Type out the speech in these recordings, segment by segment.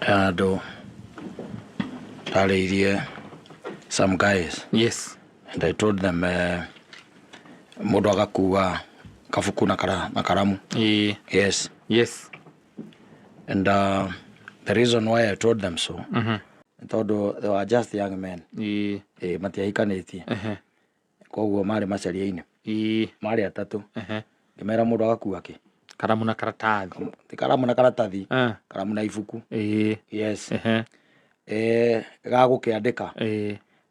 Ado some guys. Yes. And I told them mundu agakua kafuku na karamu. Yes. Yes. And the reason why I told them so, though they were just young men. Matiahikanitie. Koguo mari macaria-ini. Mari atatu. Ngimera mundu agakua ki karamu na karatathi. Ti karamu na karatathi. Karamu na ibuku. Yes. Gagukiandika.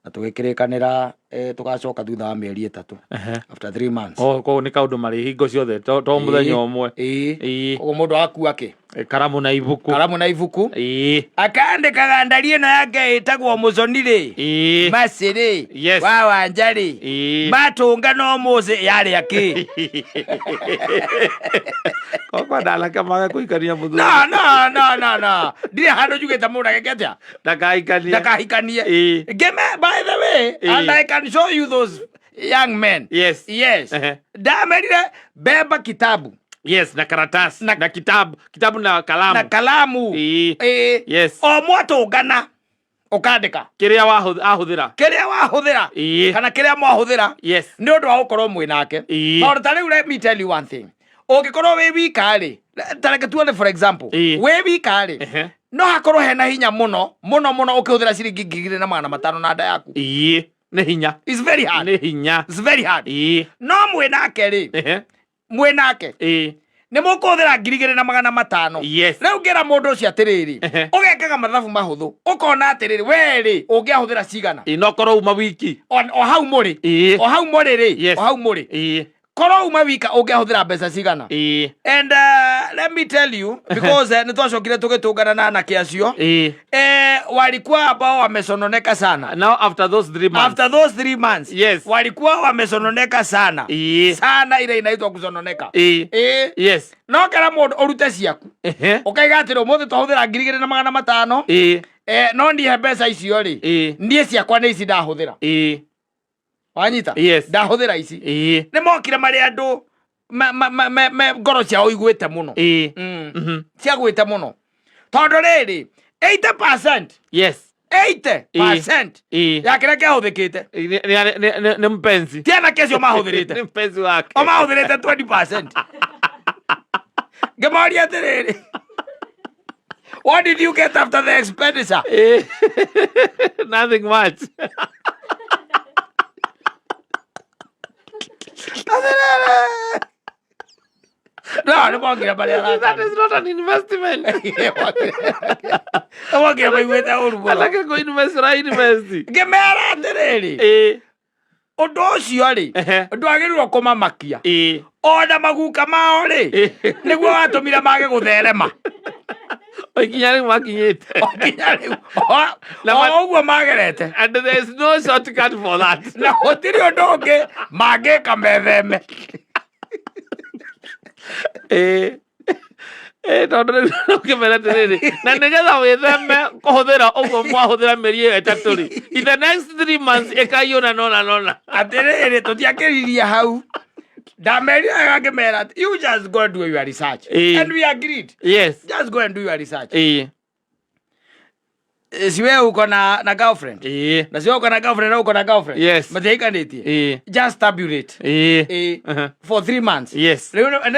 Na tugikirikanira tugacoka thutha wa mieri 3 after 3 months. Ko ni kaundu mari hingo ciothe to muthenya umwe. Koguo mundu agakua ki karamu na ibuku. Karamu na ibuku. Akandikaga ndari ino yake itagwo muconire. Maciri. Yes. Wa Wanjari. Matunga no muzi yari aki. Kwa dala kama kuikania muthu. No. Ndire hando jugeta mundu ageketia. Ndakahikanie. By the way, and I can show you those young men. Yes. Damerire beba kitabu. Yes, na karatasi. Na kitabu na kalamu. Na kalamu. Yes. O mwatungana ukandika kiria wahuthira kana kiria mwahuthira. Yes. Ni undu wa gukorwo mwi nake. But tari let me tell you one thing. Ungikorwo wi wikari, tareke tuone for example, wi wikari, no hakorwo hena hinya muno ukihuthira ciringi 2,500 na nda yaku. Ni hinya. It's very hard. Ni hinya. It's very hard. No mwi nake ri. Mwi nake. Ni mukuhuthira 2,500. Yes. Riu ngira mundu ucio atiriri. Ugekaga mathabu mahuthu. Ukona atiriri we ri ungiahuthira cigana. Inokoro uma wiki. O hau muri. O hau muri ri. Yes. O hau muri. Koro uma wika ungiahuthira mbeca cigana. And let me tell you, because nitwacokire tugitungana na anake acio, walikuwa ambao wamesononeka sana. Now after those 3 months. After those 3 months. Yes. Walikuwa wamesononeka sana. Sana ile inaitwa kusononeka. Yes. No kara mundu urute ciaku. Ukaiga atiro muthe twahuthira 2,500. No ndihe mbeca icio ri. Ndie ciakwa ni ici ndahuthira. Wanyita? Yes. Ndahuthira ici. Ni mokire mari andu ngoro ciao igwite muno. Ciagwite muno. Tondu riri 80%. Yes. 80% ya kira kiahuthikite ni mpenzi. Tiana kesho mahuthirite. Ni mpenzi wake. O mahuthirite 20%. Gemoria atiriri. What did you get after the expenditure? Nothing much. No, that is not an investment. I like go invest right invest. Gemera atiriri. Undu ucio ri ndwagirwo kumamakia. Ona maguka mao ri niguo watumire mage gutherema. Okinyari makinyite. Na uguo magerete. And there is no shortcut for that. Na gutiri undu ungi mangika metheme. Tondu ukimera tiriri na nigetha witheme kuhuthira uguo mwahuthira meri 3 ri in the next 3 months ekayona nona atiriri tutiakiriria hau dameria agakimera you just go and do your research. And we agreed. Yes. Just go and do your research. Siwe uko na girlfriend. Na siwe uko na girlfriend na uko na girlfriend. Yes. Matiaikanĩtie. Just tabulate. For 3 months. Yes. And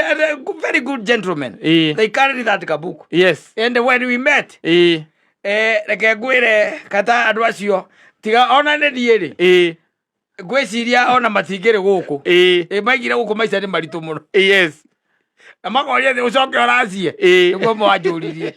very good gentlemen. They carried that book. Yes. And when we met, reke ngwire kata andu acio tiga ona ne ndiiri. Gwiciria ona matingiri guku. Maigire guku maica ni maritu muno. Yes. Na makorie ucoke oracie. Niguo mwanjuririe.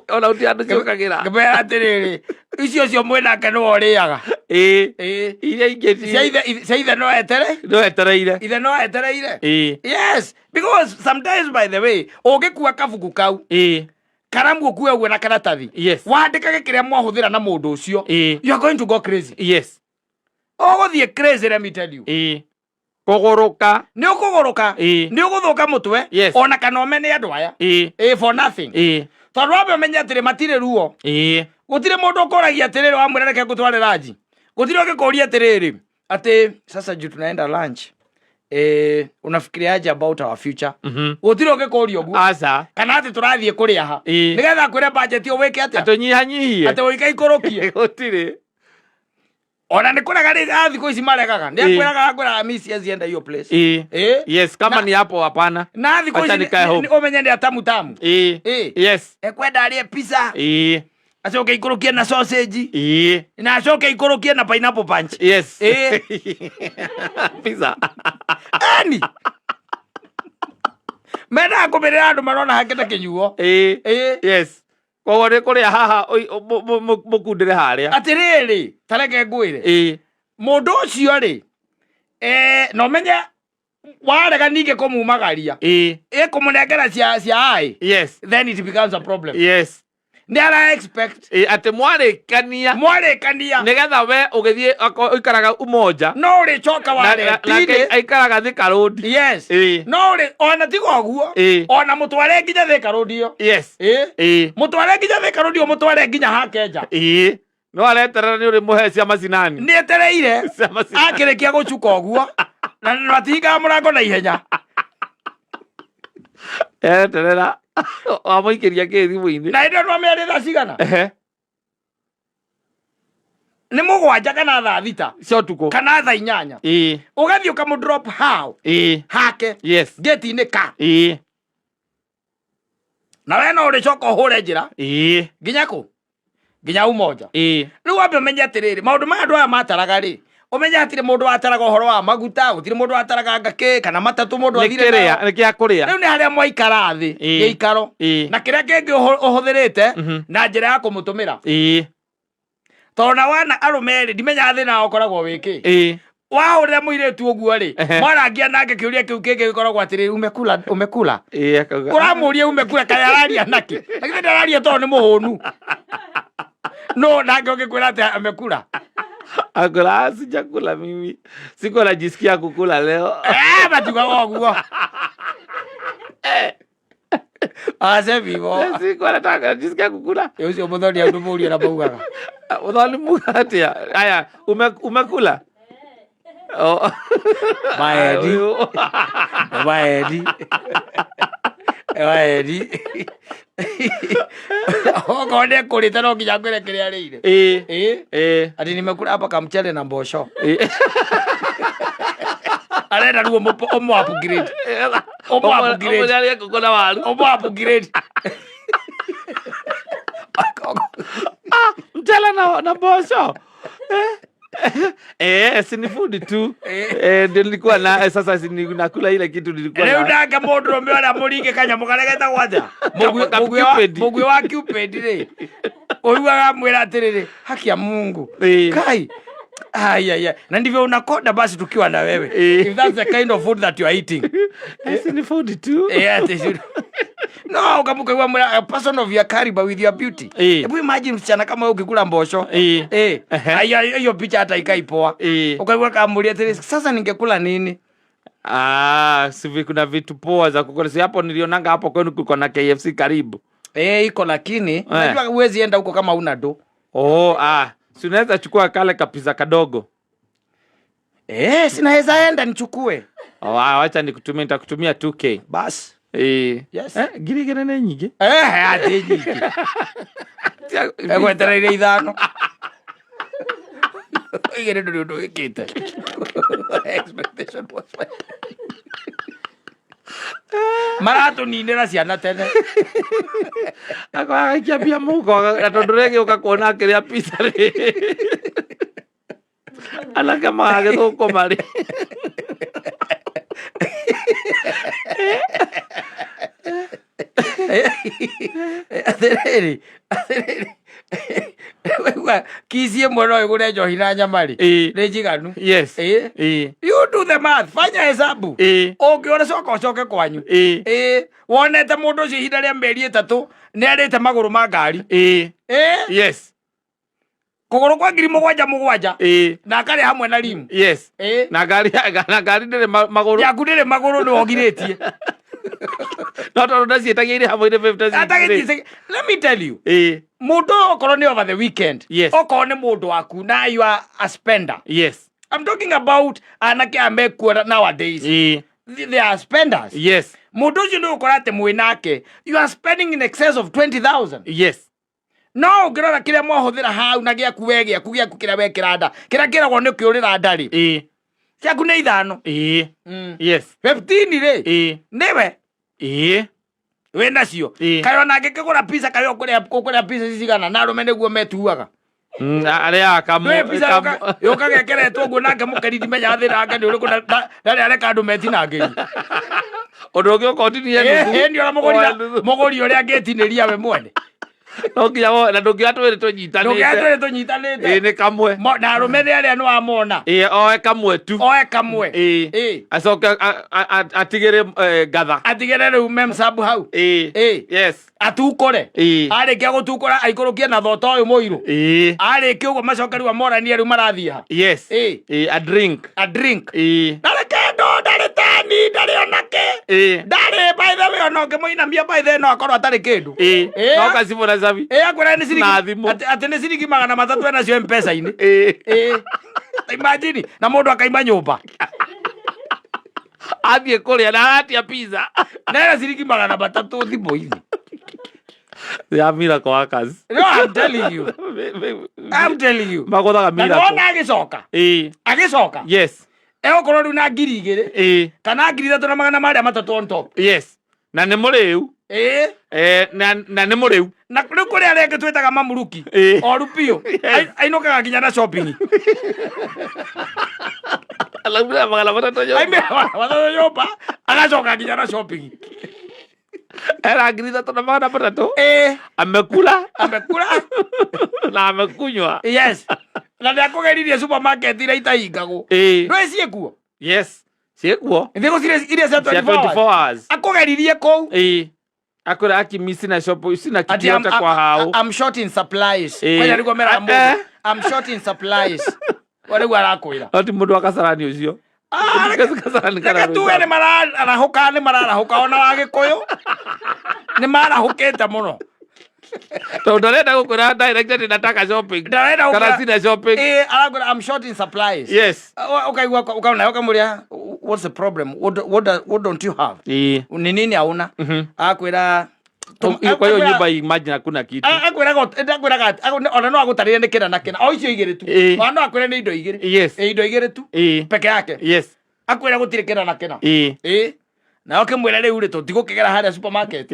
Ona utiandu ciokagira. Ngibera atiriri. Icio cio mwinake no oriaga. Iria ingĩ Either no etere. No etereire. Either no etereire. Yes. Because sometimes by the way, ungikua kabuku kau. Karamu ukue uwe na karatathi. Yes. Wandikage kiria mwahuthira na mundu ucio. You are going to go crazy. Yes. Oguthie crazy, let me tell you. Kuguruka. Ni ukuguruka. Ni uguthuka mutwe. Yes. Ona kana omene andu aya. For nothing. Tondu wabe omenya atire matire ruo. Gutire mundu ukoragia atiriri wa mwireke gutware ranji. Gutire ugikuria atiriri ati sasa juu tunaenda lunch. unafikiriaje about our future? Gutire ungikuria uguo asa kana ati turathie kuria ha nigetha kwire budget yo wike atia atunyihanyihie ati wika ikurukie gutire ona nikuraga ri thikũ ici maregaga ni akwiraga ngura misi azienda hiyo place yes kama ni hapo hapana na thikũ ici umenye ni atamu yes ekwenda arie pizza acoke ikurukie na sausage na acoke ikurukie na pineapple punch yes pizza ani mena kumirira andu marona hakete kinyuo yes koguo ni kuria haha mukundire haria atiriri tareke ngwire mundu ucio ri no menye warega ninge kumumagaria kumunengera cia ai yes then it becomes a problem yes ni ara expect ate mwarikania nigetha we ugithie ikaraga umoja no ri choka wale tire aikaraga Thika Road yes no ri ona tigo guo ona mutware nginya Thika Road yo yes mutware nginya Thika Road yo mutware nginya hakenja no areterera ni uri muhe cia macinani ni etereire akirikia gucuka guo na natinga murango na ihenya eterera amoikiria kithimu-ini na indo no mere tha cigana ni mugwanja kana tha thita cio tuko kana tha inyanya ugathii ukamu drop how hake yes gate-ini ka na we no uricoka uhure njira nginya ku nginya umoja riu wambe umenye atiriri maundu ma andu aya mataraga ri umenya atire mundu wataraga uhoro wa maguta gutire mundu wataraga ngake kana matatu mundu athire nikia kuria riu ni haria mwaikara thi giikaro na kiria kingi uhuthirite na njira ya kumutumira tona wana arumeri ndimenya thina okoragwo wiki wahurira muiretu uguo ri mwarangia nake kiuria kiu kingi gikoragwo atiri umekula kuramuria umekula kayararia naki lakini ndararia to ni muhunu no nake ugikwira ati amekula akula sijakula mimi siko najisikia kukula leo batuga oguo ase vivo siko nataka najisikia kukula ucio muthoni andu muria na baugaga muthoni mugatia aya umekula Baedi ogone kurita no nginya ngwire kiria arire ati nimekula hapa kamchele na mbosho arenda ruo omo upgrade kukona waru omo upgrade mchele na mbosho sini food tu ndio nilikuwa na sasa nakula ile kitu nilikuwa leo ndaka mundu umeona muringe kanyamu karegeta gwaja mugwe wa Cupid ri oyuaga mwira atiriri haki ya Mungu kai aya na ndivyo unakoda basi tukiwa na wewe if that's the kind of food that you are eating sini food tu no ukamuka kwa a person of your caliber with your beauty hebu imagine msichana kama wewe ukikula mbosho hiyo picha hata ikaipoa ukaiwa kamulia tena sasa ningekula nini sivi kuna vitu poa za kukula si hapo nilionanga hapo kwenu kuko na KFC karibu iko lakini unajua huwezi enda huko kama una do si unaweza chukua kale kapiza kadogo sinaweza enda nichukue acha nikutumie nitakutumia 2K basi yes girigere ne nyingi ati nyingi egwetereire ithano igere ndu ikite expectation was maratu ninira ciana tene akwaga pia muko atondurege ukakuona kiria pizza ri alaka mage thoko mari athiriri kisie mwana igure njohi na nyamari ni njiganu yes you do the math fanya hesabu ungiona coke kwanyu wonete mundu ucio ihinda ria meri 3 ni arite maguru ma ngari yes kuguru kwa 7,000 na kare hamwe na rimu yes na ngari ndire maguru yaku ndire maguru ni ogiritie no ndacietagia ire hamwe ire 50 let me tell you mundu okorwo ni over the weekend okorwo ni mundu waku na you are a spender yes I'm talking about anake amekuwa nowadays. They are spenders. Yes. Mundu ucio ndu ukorate mwinake, you are spending in excess of 20,000. Yes. No ngirora kiria mwahuthira hau na giaku we giaku kiria wekira nda kiria kiragwo ni kiurira ndari kiaku ni 5 yes 15 ri niwe we nacio kayo na ngikigura pizza kayo kuria pizza cigana na rume niguo metuaga aria kamu yokagekeretwo guo nake mukeridi menya thira anga ni uriku ndari areka andu metinangiri undu ungi ukontinie ni ora muguri uria ngetiniria we mwene Nongia wo na ndungia twere tunyitanite ni kamwe na rumene aria no amona oe kamwe tu acoka atigire gatha atigire ru memsabu hau yes atukore arikia gutukora aikurukia na thota uyu muiru arikia ugo macoka ru amorania ru marathia yes a drink dale kendo dale tani dale onake dale by the way onoke moinamia by the no akorwo atari kindu no kasibona zabi akwera ni siringi ati ni siringi 300 na cio mpesa ini imagine na mundu akaima nyumba athie kuria na atia pizza na siringi 300 thibo hivi. They are miracle workers. No, I'm telling you. Magothaga miracle. Na agicoka. Yes. Okorwo ru na 2,000 kana 3,000 maria matatu on top. Yes. Na nĩ mũrĩu na nĩ mũrĩu na kuri kuri arenge twetaga mamuruki o rupio ainokaga nginya na shopping alabira magala matatu yopa agacoka nginya na shopping era ngiri 3,000 amekula na amekunywa. Yes. Na ndakugeririe supermarket ira itahingago no ciekuo. Yes. Ciekuo ndiko iria cia 24 hours akugeririe kou akora akimisi na shop sina kitu yote kwa hao. I'm short in supplies kwanya riko mera mbo I'm short in supplies wale warakwira ati mundu akasarani ucio kasarani kana tu ene marara hoka ona wagikuyu ni mara hoketa muno to ndarenda gukura directed nataka shopping kana sina shopping aragura I'm short in supplies. Yes. Okay, ukaona ukamuria what's the problem, what don't you have ni nini hauna akwira kwa hiyo nyumba imagine hakuna kitu akwira ona no agutarire ni kina na kina o icio igire tu ona akwira ni indo igire indo igire tu peke yake. Yes. Akwira gutire kina na kina na ukimwira riu ri tutigukigera haria supermarket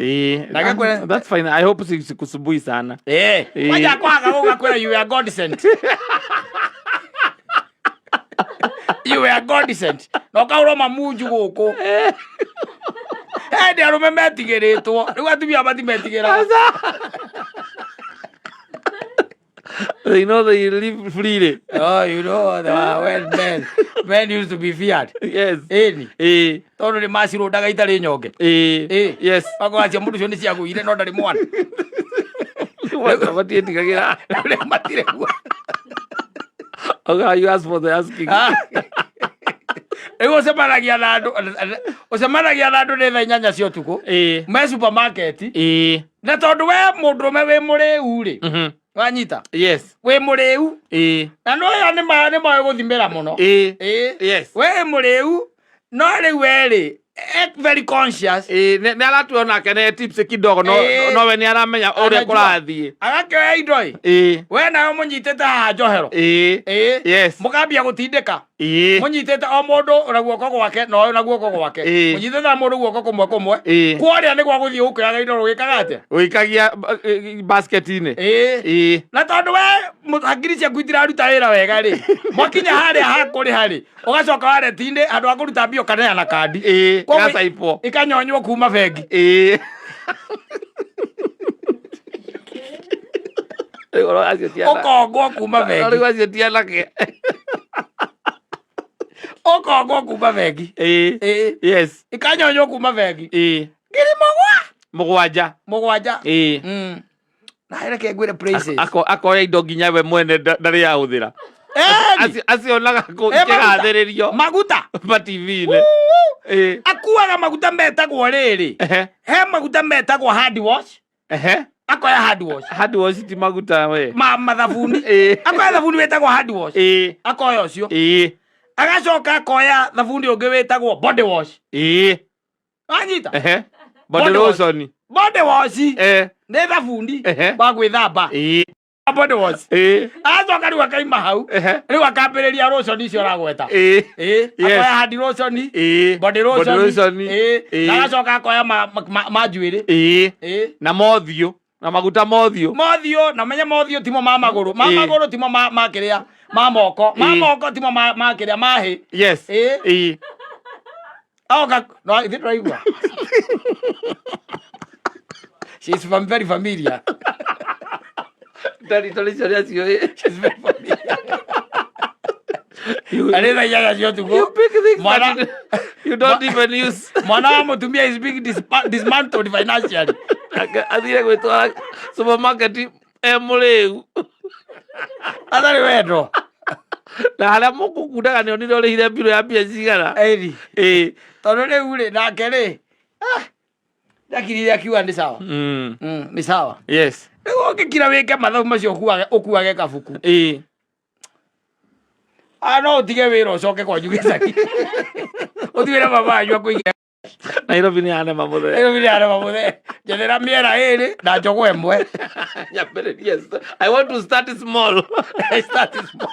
that's fine. I hope sikusubui sana waja kwaga ugakwira you are God sent you are God sent no kauro mamunju guku ndio arume metigiritwo riu atumia matimetigera. They know they live freely. Oh, you know, men used to be feared. Yes. Tono ni masiro daga itari nyoge. Yes. Pako acha mundu cio ni cia guire no ndari mwana. What did you get? Matire kwa. Okay, you ask for the asking. Ego semanagia na andu ne thanyanya cio tuko. Me supermarket. Na tondu we mundu me we muriu ri. Wanyita. Yes. We muriu. Na no ya ni ma guthimira muno. Yes. We muriu no riu we ri very conscious. Ne aratuona kene tips kidogo no we ni aramenya ore kurathie. Agakioya indoi. We nayo munyitete haha njohero. Yes. Mukambia gutindika. Munyitete o mundu na guoko gwake no na guoko gwake. Munyitete mundu guoko kumwe. Kuoria ni gwa guthie ukiraga indo rugikaga atia. Uikagia basket-ini. Na tondu we hakiri cia kwitira ruta wira wega ri. Mwakinya haria hakuri hari. Ugacoka ware tinde andu akuruta bio kana na kandi. Gasa ipo. Ikanyonywo kuma bengi. Okongwo kuma bengi. Ori tia lake. Okongwo kuma bengi. Yes. Ikanyonywo kuma bengi. Ngiri mugwanja. Na reke ngwire prices. Akoya indo nginya we mwene ndari ya uthira. Acionaga kĩgathĩrĩrio maguta TV-inĩ. Akuaga maguta metagwo rĩrĩ. He maguta metagwo hard wash. Akoya hard wash ti maguta we. Mathabuni. Akoya thabuni wetagwo hard wash. Akoya ũcio. agacoka koya thabundi ungi witagwo body wash anyita body lotion nĩ thabundi wa gwĩthamba body wash acoka rĩu akaima hau rĩu akambĩrĩria lotion icio aragweta akoya hand lotion body lotion na agacoka akoya ma njuĩrĩ na mothiũ na maguta mothiũ na menye mothiũ timo ma magũrũ timo ma kĩrĩa ma moko timo ma kĩrĩa ma hĩ aoka no ithe tũraigua she's very familiar She's very familiar. You pick things that you don't even use. Mwana wa mutumia is being dismantled financially. Athire gwĩtwara supermarket mũrĩu. Atharĩ wendo. Na harĩa mũkũkundaga nĩ onire ũrĩhire mbirũ ya mbia cigana. Tondũ rĩu rĩ nake rĩ ndakirire akiuga nĩ sawa. Nĩ sawa. Yes. Rĩu ũngĩkira wĩke mathabu macio ũkuage kabuku. No ũtige wĩra ũcoke kwanyu Gĩcagi. Ũthiĩ na baba wanyu akũigĩre. Nairobi nĩ hanema mũthee. Nairobi nĩ hanema mũthee. Njethera mĩera ĩrĩ na njogo ĩmwe. Yes. I want to start small. Start small.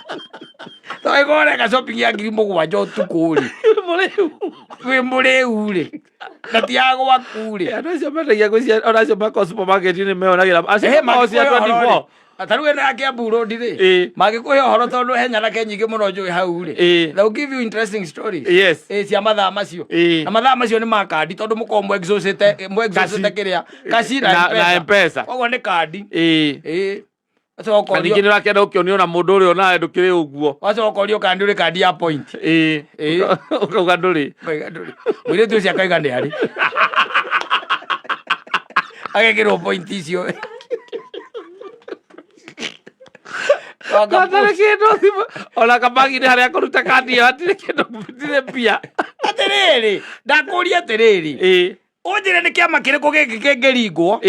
Tũĩ kũreka shopping ya 7,000 ũtukũ rĩ. Wĩ mũrĩu rĩ. Na ti agwaku rĩ. Andũ acio mendagia ngũcia ona acio mako supermarket-inĩ meyonagĩra. Acio mako cia 24. Ataru ena yake Kiambu Road rĩ. Magĩkũhe ũhoro tondũ he nyanake nyingĩ mũno njũĩ hau rĩ. They'll give you interesting stories. Yes. Cia mathaa macio. Na mathaa macio nĩ ma kandi tondũ mũkorwo mwexhaustete kĩrĩa kaci na M-Pesa. Koguo nĩ kandi. Na ningĩ nĩũrakĩenda gũkĩonio na mũndũ ũrĩa onawe ndũkĩrĩ ũguo. Wacoka ũkorio kandi ũrĩ kandi ya point. Ũkauga ndũrĩ. Mũirĩtu ũcio akauga nĩ arĩ. Agekĩrwo point icio. Hatarĩ kĩndũ ona kabagi-inĩ harĩa kũruta kandi ĩyo hatirĩ kĩndũ gũtirĩ mbia. Atĩrĩrĩ ndakũria atĩrĩrĩ ũnjĩre nĩ kĩama kĩrĩkũ gĩkĩ kĩngĩringwo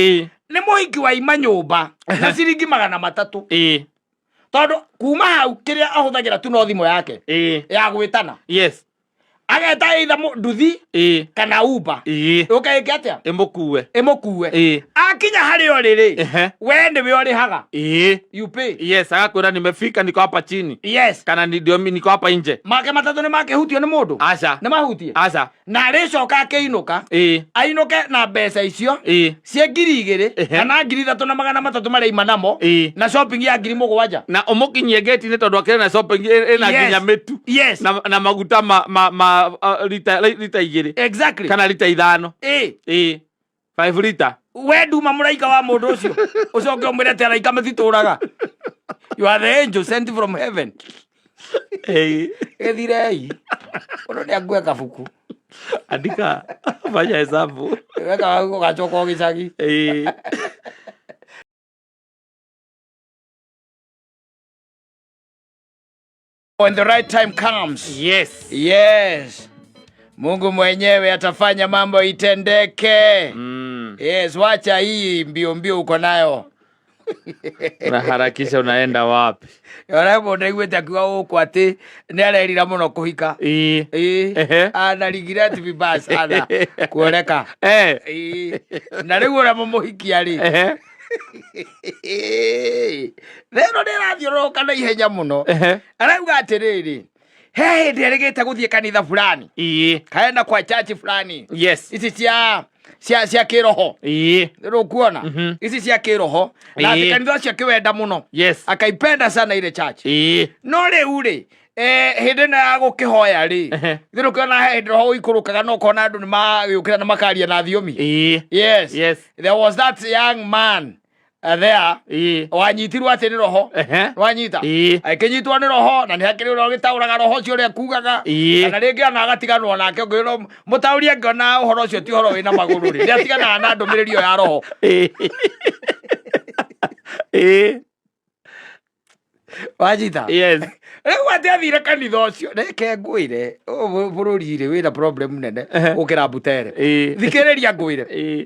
nĩ mũhiki wa ima nyũmba na ciringi 300 tondũ kuma hau kĩrĩa ahũthagĩra tu no thimũ yake ya gwĩtana ageta either nduthi kana Uber ũkaĩke atĩa ĩmũkue akinya harĩa ũrĩ we nĩwe ũrĩhaga you pay agakwĩra nimefika niko hapa chini kana ndio niko hapa nje make matatũ nĩ makĩhutio nĩ mũndũ nĩ mahutie na arĩcoka akĩinũka ainũke na mbeca icio cia 2,000 kana 3,300 marĩa namo na shopping ya 7,000 na ũmũkinyie gate-inĩ tondũ akĩrĩ na shopping ĩna nginya mĩtu na maguta lita 2 exactly kana lita 5 5 lita we nduma mũraika wa mũndũ ũcio ũcoke ũmwĩre atĩ araika matitũraga you are the angel sent from heaven gĩthirei ũno nĩ angue kabuku andika fanya hesabu weka ũgacoka o Gĩcagi when the right time comes yes Mungu mwenyewe atafanya mambo itendeke. Yes, wacha hii mbio uko nayo. Unaharakisha unaenda wapi? Yora mbona igwete akiwa huko ati ni arerira muno kuhika. Ana regret vibaya sana kuoleka. Na rĩu ora mũmuhiki ari. Rero ndĩrathiũrũrũka na ihenya mũno. Arauga atĩrĩrĩ he hĩndĩ erĩgĩte gũthiĩ kanitha fulani kaenda kwa church fulani ici cia kĩroho rĩu kuona ici cia kĩroho na kanitha cia kĩwenda mũno akaipenda sana ile church no rĩu rĩ hĩndĩ na ya gũkĩhoya rĩ thĩrũ kĩona hĩndĩ roho ikũrũkaga no kona andũ nĩ magĩũkĩra na makaria na thiomi yes there was that young man there wanyitirwo atĩ nĩ roho wanyita akĩnyitwo nĩ roho na nĩ hakĩrĩ ũrĩa ũgĩtaũraga roho ũcio ũrĩa kugaga kana rĩngĩ ona agatiganwo nake ũngĩrwo mũtaũria ngĩona ũhoro ũcio ti ũhoro wĩna magũrũ rĩ rĩrĩa atiganaga na ndũmĩrĩri ĩyo ya roho wanyita rĩu atĩ athire kanitha ũcio reke ngwĩre bũrũri-rĩ wĩna problem nene gũkĩra Butere thikĩrĩria ngwĩre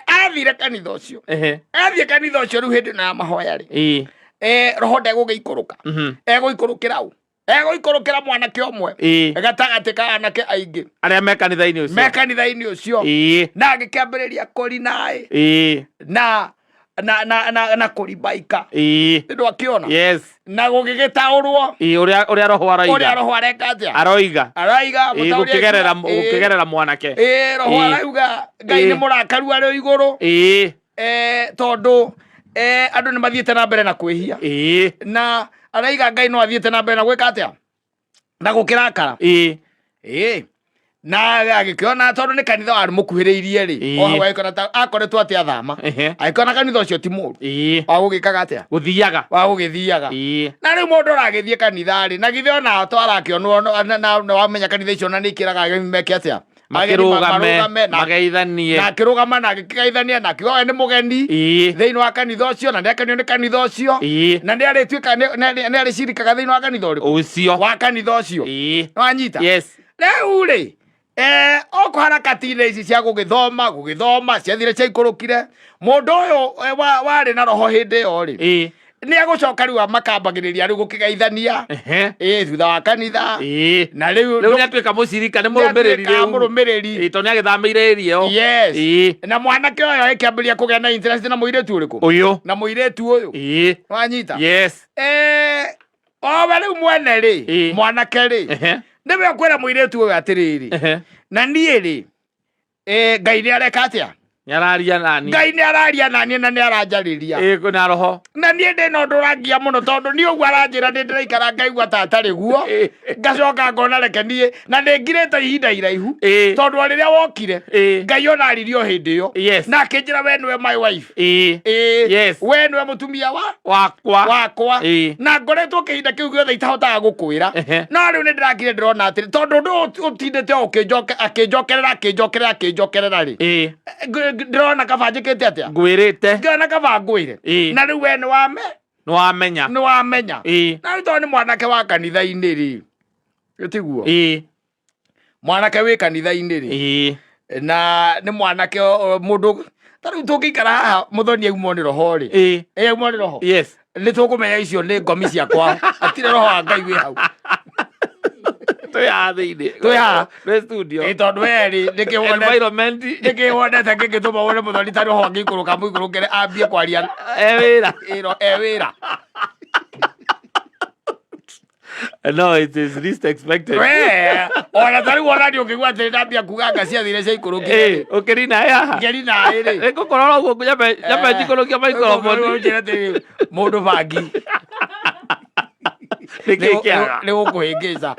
athire kanitha ũcio athiĩ kanitha ũcio rĩu hĩndĩ na mahoya rĩ roho ndegũgĩikũrũka egũikũrũkĩra u ikorokera mwanake omwe gatagati ka anake aingi aria me kanitha-ini ucio na agikiambiriria kuri nae na kuribaika ndu akiona na gugigitaurwo uria roho areka atia aroiga gukigerera mwanake roho arauga Ngai ni murakaru ari iguru tondu andu ni mathiete na mbere na kwihia na araiga Ngai no athiete na mbere na gwika atia na gukirakara na agikiona tondu ni kanitha wari mukuhiriirie ri o agikona ta akoretwo atia thama agikona kanitha ucio ti muru agugikaga atia gugithiaga na riu mundu aragithie kanitha ri na githe ona atwarakionwo na wamenya kanitha icio na nikiraga meke atia makirugame mageithanie na kirugama na gikigeithania na kiwa ni mugeni thiini wa kanitha ucio na ndekanio ni kanitha ucio na ni arituika ni aricirikaga thiini wa kanitha ucio wa kanitha ucio no anyita riu ri oko harakati-inĩ ici cia gugithoma ciathire ciaikurukire mundu uyu wari na roho hindi iyo ri ni agucoka riu makambagiriria riu gukigeithania thutha wa kanitha na riu ni atuika mucirika ni murumiriri to ni agithamire irio na mwanake uyu ikiambiria kugia na interest na muiritu uriku uyu na muiritu uyu wanyita o riu mwene ri mwanake ri niwe akwira muiritu uyu atiriri na nie ri Ngai ni areka atia Nyararia nani Ngai ni araria nani na ni aranjariria kuna roho na nie ndi no ndurangia muno tondu ni ugu aranjira ndi ndiraikara ngaigua ta atari guo ngacoka ngona reke nie na ndingirite ihinda iraihu tondu riria wokire Ngai ona aririo hindi iyo na akinjira we niwe my wife we niwe mutumia wakwa na ngoretwo kihinda kiu giothe itahotaga gukwira no riu ni ndirakire ndirona atiri tondu ndu utindite akinjokerera ri ndirona kaba njikite atia ngwirite ngona kaba ngwire na riu we ni wamenya na riu to ni mwanake wa kanitha-ini ri gitiguo mwanake wi kanitha-ini ri na ni mwanake mundu ta riu tungikara haha muthoni aumwo ni roho ri aumwo ni roho ni tukumenya icio ni ngomi ciakwa atire roho wa Ngai wi hau tuya studio tondu weri nikiwonete ngigituma wone muthoni ta roho ngikuruka muikurukire ambie kwaria ewira no, it is least expected. Ona tari wona ndio ngigwa tiri ndambia kuga ngacia thire cia ikuruki ukirina ya gerina iri riko korora guo nyambe jikurukia maikoro moni njira ti mundu bangi ni gukuhingica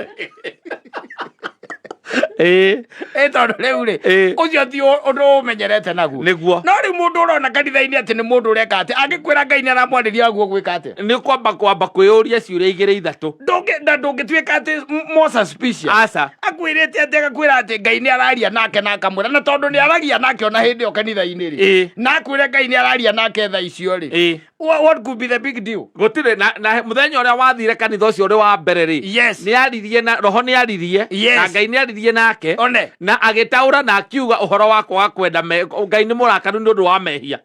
tondu riu ri ucio ti undu umenyerete naguo niguo no riu mundu urona kanitha-ini ati ni mundu ureka ati angikwira Ngai ni aramwariria guo gwika ati ni kwamba kwiyuria ciuria igiri ithatu ndungituika ati more suspicious asa akwirite ati agakwira ati Ngai ni araria nake na akamwira na tondu ni aragia nake ona hindi o kanitha-ini ri na akwire Ngai ni araria nake tha icio ri what could be the big deal gutire na muthenya uria wathire kanitha ucio uri wa mbere ri ni aririe na roho ni aririe na Ngai ni aririe nake na agitaura na akiuga uhoro wakwa wa kwenda Ngai ni murakaru ni undu wa mehia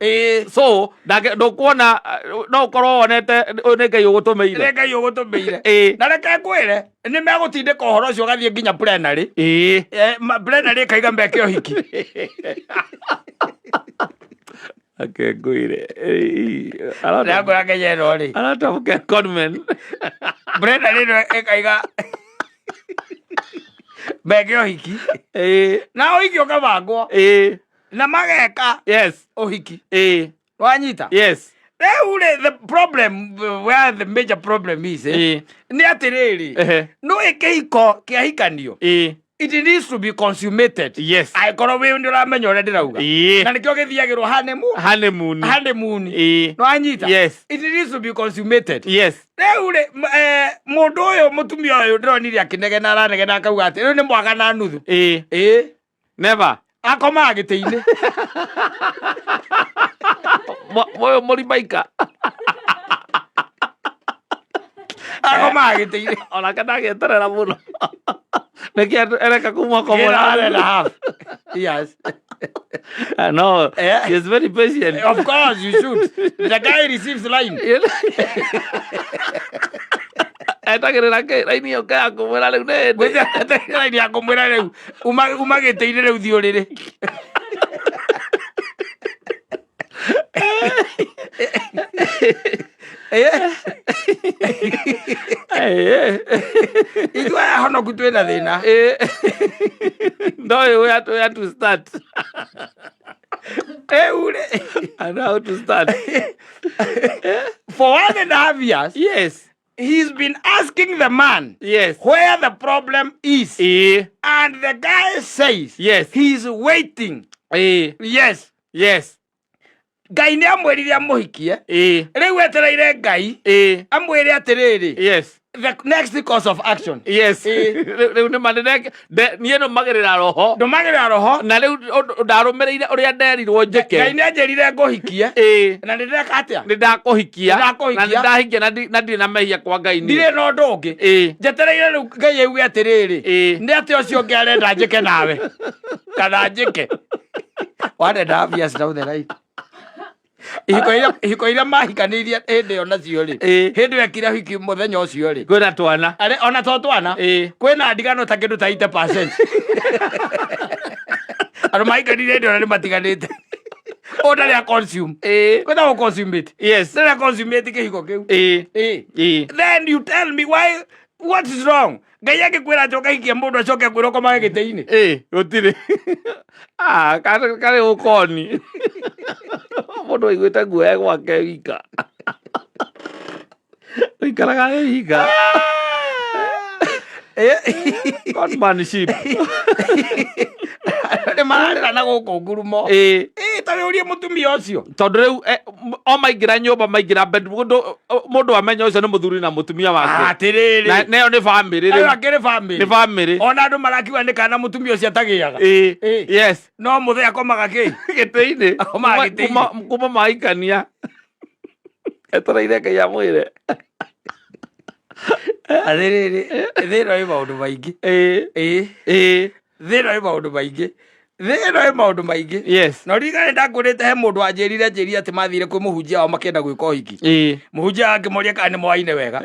so ndukuona no ukorwo wonete ni Ngai ugutumeire na reke kwire ni megutindika uhoro ucio gathie nginya plenary plenary kaiga mbeke uhiki akengwire arago yakejero ri aratabuke conman plenary no ekaiga mbeke uhiki na uhiki ukabangwo na mageka uhiki wanyita the problem where the major problem is ni atiriri no ikihiko kiahikanio it needs to be consummated aikoro we ndi uramenya uria ndirauga na nikio githiagirwo honeymoon no anyita it needs to be consummated riu ri mundu uyu mutumia uyu ndironire akinegena aranegena akauga ati riu ni mwaka na nuthu never akoma agite-ini moyo muribaika akoma agite-ini ona kana ageterera muno niki ereka kuma komora yes no he is very patient of course you should the guy receives line etagirira ke raini yoke akumwira riu ne gwetagirira raini akumwira riu umagite-ini riu thiuriri ithuaya honoku twina thina ndoĩ where to start. I know how to start. For 1.5 years, yes, he's been asking the man, yes, where the problem is, and the guy says, yes, he's waiting. Yes, yes. Ngai nĩ amwĩrire amũhikie rĩu etereire Ngai amwĩre atĩrĩrĩ, yes, the next course of action. Yes. Rĩu nĩ manene niĩ nũmagĩrĩra roho na rĩu ndarũmĩrĩire ũrĩa nderirwo njĩke. Ngai nĩ anjĩrire ngũhikie na nĩndĩreka atĩa, nĩndakũhikia na nĩndahikia na ndirĩ na mehia kwa Ngai ndirĩ na ũndũ ũngĩ njetereire rĩu Ngai auge atĩrĩrĩ, nĩ atĩ ũcio ũngĩ arenda njĩke nawe kana njĩke 1.5 years down the line. ihiko iria mahikanĩirie hĩndĩ ĩyo nacio rĩ, hĩndĩ ĩyo ekire hiki mũthenya ũcio rĩ, kwĩna twana ona to twana, kwĩna ndigano ta kĩndũ ta 80%. Andũ mahikanĩirie hĩndĩ ĩyo nĩ matiganĩte. Ona rĩa consume kwĩna consumate, yes, rĩa consumate kĩhiko kĩu. Then you tell me why, what is wrong? Ngai angĩkwĩra njoka hikia mũndũ acoke akwĩra ũkomage gĩtĩ-inĩ gũtirĩ karĩ ũkoni mũndũ aiguĩte guoya gwake wika ũikaraga wika conmanship nĩ mararĩra na gũkũ ngurumo ta wĩũrie mũtumia ũcio tondũ rĩu o maingĩra nyũmba maingĩra mũndũ amenya ũcio nĩ mũthuri na mũtumia wake atĩrĩrĩ, nayo nĩ bamĩrĩ rĩu, nĩ bamĩrĩ. Ona andũ marakiuga nĩ kana mũtumia ũcio atagĩaga, yes, no mũthee akomaga gĩtĩ-inĩ, kuma mahikania etereire Ngai amwĩre atĩrĩrĩ, thĩna wĩ maũndũ maingĩ, thĩna wĩ maũndũ maingĩ, thĩna wĩ maũndũ maingĩ. Yes. Na ũririkane ndakũrĩte he mũndũ wanjĩrire atĩ mathire kwĩ mũhunjia wao makĩenda gwĩka ũhiki, mũhunjia akĩmoria kana nĩ mwaine wega,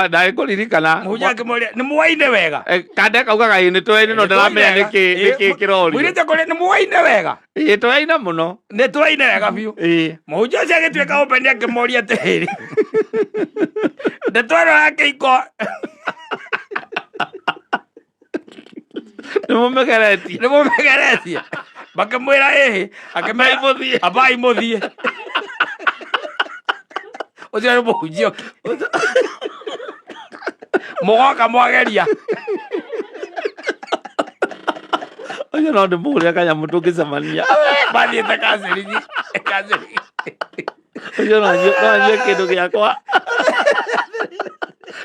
ndagĩkũririkana, mũhunjia akĩmoria nĩ mwaine wega, kandi akaugaga nĩ tũraine no ndaramenya nĩkĩ kĩrorio, mwĩrĩte kũrĩ nĩ mwaine wega, tũraine mũno, nĩ tũraine wega biũ. Mũhunjia ũcio agĩtuĩka open akĩmoria atĩrĩrĩ, ndetwarora kĩhiko nĩmũmegeretie, makĩmwĩra akĩmwĩra abai mũthiĩ. Ũcio nĩ mũhunjia mũgoka mwageria, ũcio no ndĩmũgũrĩre kanyamũ tũngĩcemania mathiĩte kacĩringi, ũcio no anyue kĩndũ gĩakwa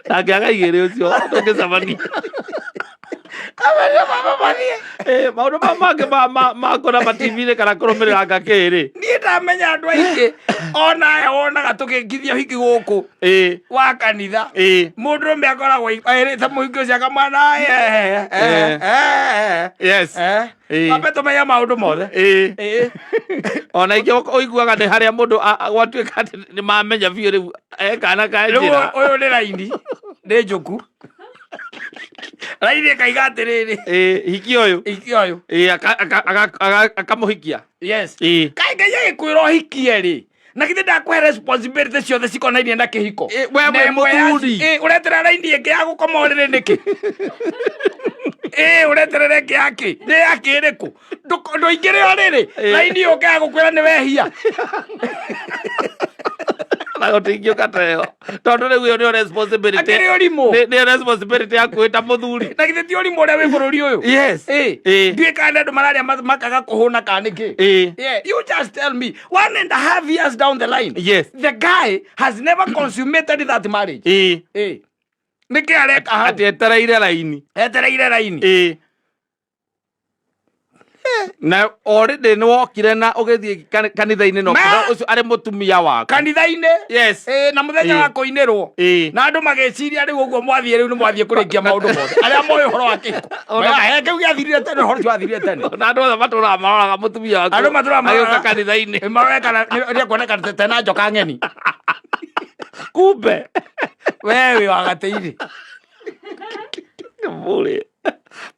nake akaigĩrĩ ũcio tũngĩcemania. Maũndũ mangĩ makona mativi-inĩ kana kũrũmĩrĩra ngakĩrĩ, niĩ ndamenya andũ aingĩ ona wonaga tũgĩkithia ũhiki gũkũ wa kanitha, mũndũrũme akoragwo erĩte mũhiki ũcio akamwana ambe tũmenya maũndũ mothe. Ona ingĩ ũiguaga nĩ harĩa mũndũ gwatuĩka atĩ nĩ mamenya biũ rĩu kana ka njĩra, ũyũ nĩ raini nĩ njũku raini akaiga atĩrĩrĩ, hiki ũyũ akamũhikia. Yes. Kaĩ Ngai agĩkwĩra ũhikie rĩ, na githĩ ndakũhe responsibility ciothe cikonainie na kĩhiko, we mũthuri ũreterera raini ĩngĩ ya gũkoma ũrĩrĩ nĩkĩ? Ũreterera ĩngĩ yakĩ nĩ yakĩ ĩrĩkũ? Ndũingĩre ũrĩrĩ raini yũke ya gũkwĩra nĩ wehia na gũtingĩũka teyo, tondũ rĩu ĩyo nĩyo responsibility, nĩyo responsibility ya kwĩta mũthuri, na githĩ ti ũrimũ ũrĩa wĩ bũrũri ũyũ. Yes. Ndiũĩ kana andũ mararĩa makaga kũhũna kana nĩkĩ. You just tell me 1.5 years down the line, yes, the guy has never consummated that marriage. Nĩkĩ areka hau atĩ etereire raini na already nĩ wokire na ũgĩthiĩ kanitha-inĩ no ũcio arĩ mũtumia waku kanitha-inĩ. Yes. Na mũthenya wa kũinĩrwo na andũ magĩciria rĩu ũguo mwathiĩ rĩu nĩ mwathiĩ kũrĩkia maũndũ mothe arĩa moĩ ũhoro wa kĩhiko, kĩu gĩathirire tene, ũhoro ũcio wathirire tene, na andũ othe matũraga maroraga mũtumia waku, andũ matũraga magĩũka kanitha-inĩ marore kana nĩ kuoneka tena njoka ng'eni kumbe wewe wagateire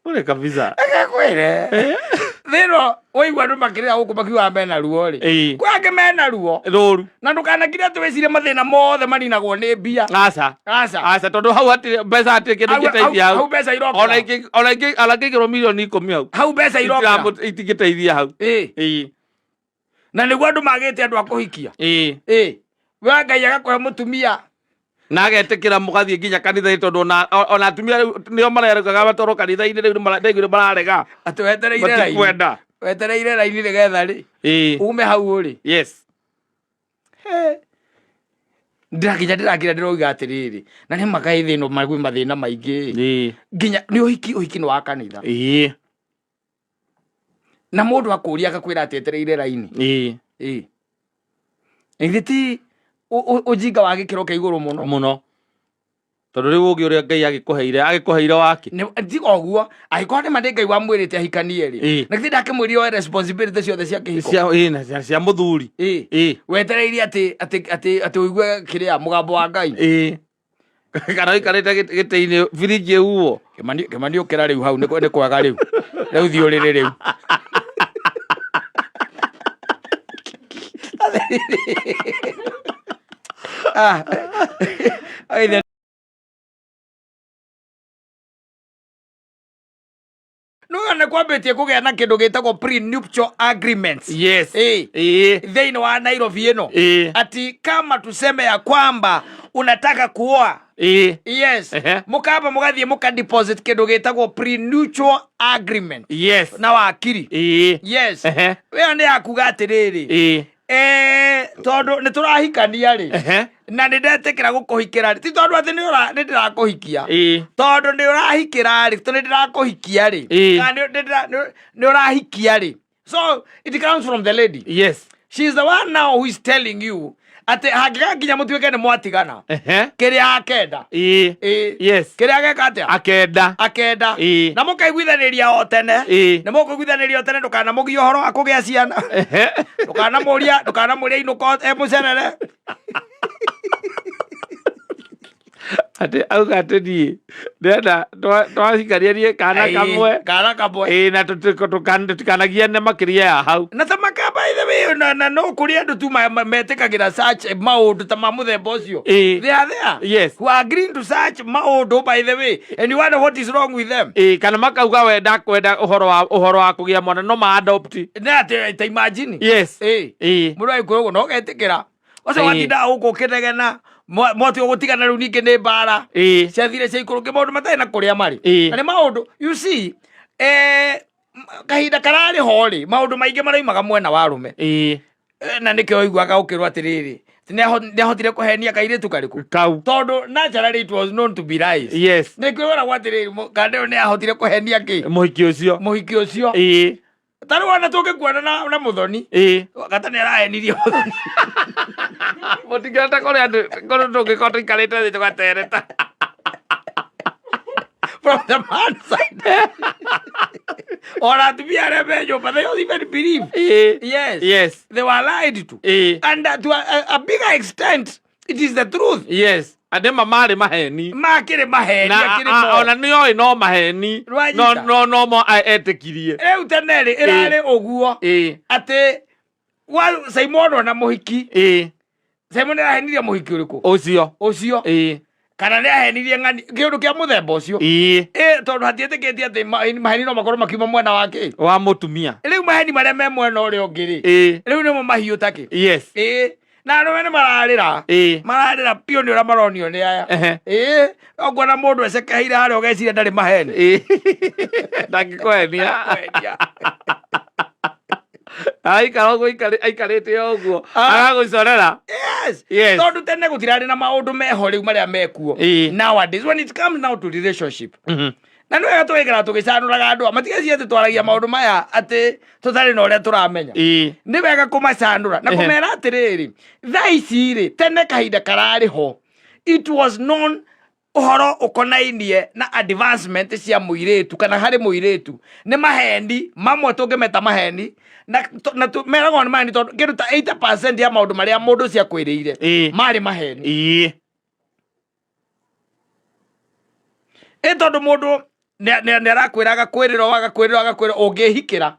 Mure kabisa kwere thero oigwa ndu makirira guku makiwa mena ruo ri kwake mena ruo ruru na ndukanakire tuwecire mathina mothe marinagwo ni mbia aca tondu hau ati mbeca ati kindu giteithia hau mbeca iroka ona ngigirwo milioni 10 hau mbeca iroka itingiteithia hau na niguo andu magite andu akuhikia we Ngai agakohe mutumia na agetikira mugathie nginya kanitha tondu ona atumia nio marerukaga batoro kanitha-ini riu ndeiguire mararega ati wetereire raini nigetha ri ume hau uri ndirakinya ndiroiga atiriri na ni makai thino magwi mathina maingi nginya ni uhiki ni wa kanitha na mundu akuria akakwira ati etereire raini ingiti ujinga wa gikiro kia iguru muno tondu riu ugi uria Ngai agikuheire wake ndigo guo agikora ni Ngai wa mwirite ahikanie ri na kithi ndakimwiri o responsibility ciothe cia kihiko cia muthuri wetereire ati uigue kiria mugambo wa Ngai kana ikarite gite-ini firiji uo kimani ukira riu hau ni kwaga riu thiurire riu nä kwambätie kå gä a na kä ndå gä tagwo prenuptial agreements thä-inä wa Nairobi ä no ati kama tuseme ya kwamba unataka kuoa mukamba mugathie muka deposit kä ndå gä tagwo prenuptial agreement na wakiri wä nä akuga atä rä rä tondu nä tå rahikania rä na nä ndetä gå kå hikä ra ti tondu atä nä ndärakå hikia tondu nä å rahikä ra rä to nä ndärakå hikia rä nä å rahikia rä so it comes from the lady she is the one now who is telling you ati hangä nginya må tuä ke nä mwatigana kä rä a akenda kä rä a geka atä akenda na må kaiguithanä ria o tene nä må kå iguithanä ria o tene ndå kana må gia å horo wa kå gä a ciana ndå kana må ria inå ko må cerere ati auga ati nie ndenda twacikaria kana kamwe na tutikanagia ne makiria ya hau na ta makaba ithe we na no kuri andu tu metikagira search maundu ta mamuthemba ucio they are there who are agreeing to search maundu by the way and you wonder what is wrong with them kana makauga wenda kwenda uhoro wa kugia mwana no ma adopt na ta imagine mundu aikurwo no getikira oco watinda guku kinegena mwati ugutigana riu ningi ni mbara ciathire cia ikuru ngi maundu matari na kuria mari na ni maundu you see kahinda karari ho ri maundu maingi maraimaga mwena wa rume na nikio oiguaga ukirwo atiriri nihotire kuhenia kairitu kariku tondu naturally it was known to be lies nikio wona atiriri kandeo ni ahotire kuhenia ki muhiki ucio tari wana tuke kuona na muthoni gata ni arahenirie muthoni mutingirata kore andu kore tungikota ikarite thi tugatereta from the man side or at be a but they don't even believe they were lied to and to a bigger extent it is the truth adema mari maheni makire maheni na ona nioi no maheni no mo aetekirie teneri irare oguo ate wa Simon na muhiki Simon arahenirie muhiki uriku ucio kana ni ahenirie ngani kiundu kia muthemba ucio tondu hatieteketie ati maheni no makorwo makiuma mwena wake wa mutumia riu maheni maria me mwena uria ungi riu nimo mahiu take na andu mene mararira pio ni ura maronio ni aya ogona mundu ecekeire haria ugeciria ndari maheni ndangikuhenia aikara uguo aikarite uguo agagucorera tondu tene gutirari na maundu meho riu maria mekuo nowadays when it comes now to relationship na nä wega tå gä kera tå gä canåraga andå a matigacie atä twaragia maå ndå maya atä tå tarä na å rä a tå ramenya nä wega kå macanå ra na kå mera atä rä rä thaa ici rä tene kahinda kararä ho it was known å horo å konainie na advancement cia må irä tu kana harä må irä tu nä maheni mamwe tå ngä meta maheni na meragwo nä maheni tondå kä ruta 80% ya maå ndå marä a må ndå cia kwä rä ire marä maheni tondu mundu ne arakwiraga kwirira ungihikira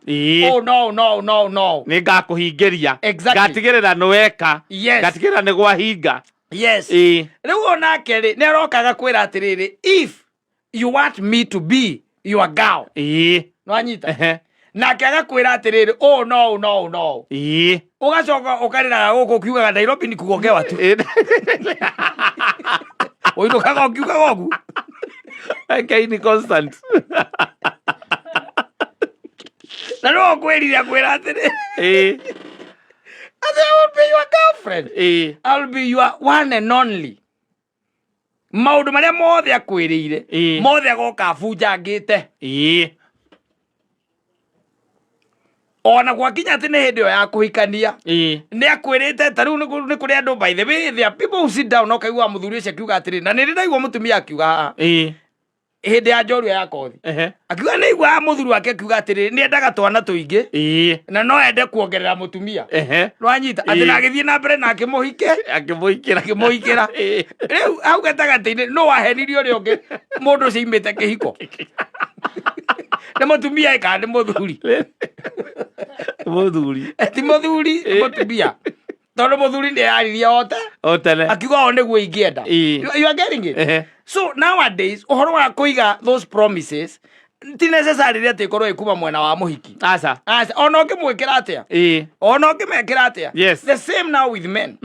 oh no ni ngakuhingiria ngatigirira nweka ngatigirira ni gwahinga riu onake ri ne arokaga kwira atiriri if you want me to be your girl no anyita nake agakwira atiriri oh no ugacoka ukariraga guku kiugaga Nairobi ni kugongewa tu uinukaga ukiugaga ogu okay ni constant na no kwirira kwira atiriri I will be your girlfriend. I will be your one and only. Maundu maria mothe akwirire mothe agoka abunjangite ona gwakinya ati ni hindi yo ya kuhikania ni akwirite tariu ni kuri andu by the way there are people who sit down okaigua muthuri ucio akiuga atiri na ni ndaigua mutumia akiuga hindi ya njorua ya kothi akiuga ni igua muthuri wake akiuga atiri ni endaga twana tuingi na no ende kuongerera mutumia rwanyita ati na agithie na mbere na akimuhikira riu au gatagati-ini no wahenirio uri ungi mundu ucio imite kihiko ni mutumia ika ni muthuri ti muthuri mutumia tondu muthuri ni yariria otene akiuga o niguo ingienda you are getting it so nowadays uhoro wa kuiga those promises ti necessary ati ikorwo ikuma mwena wa muhiki aca ona ukimwikira atia ona ukimekira atia the same now with men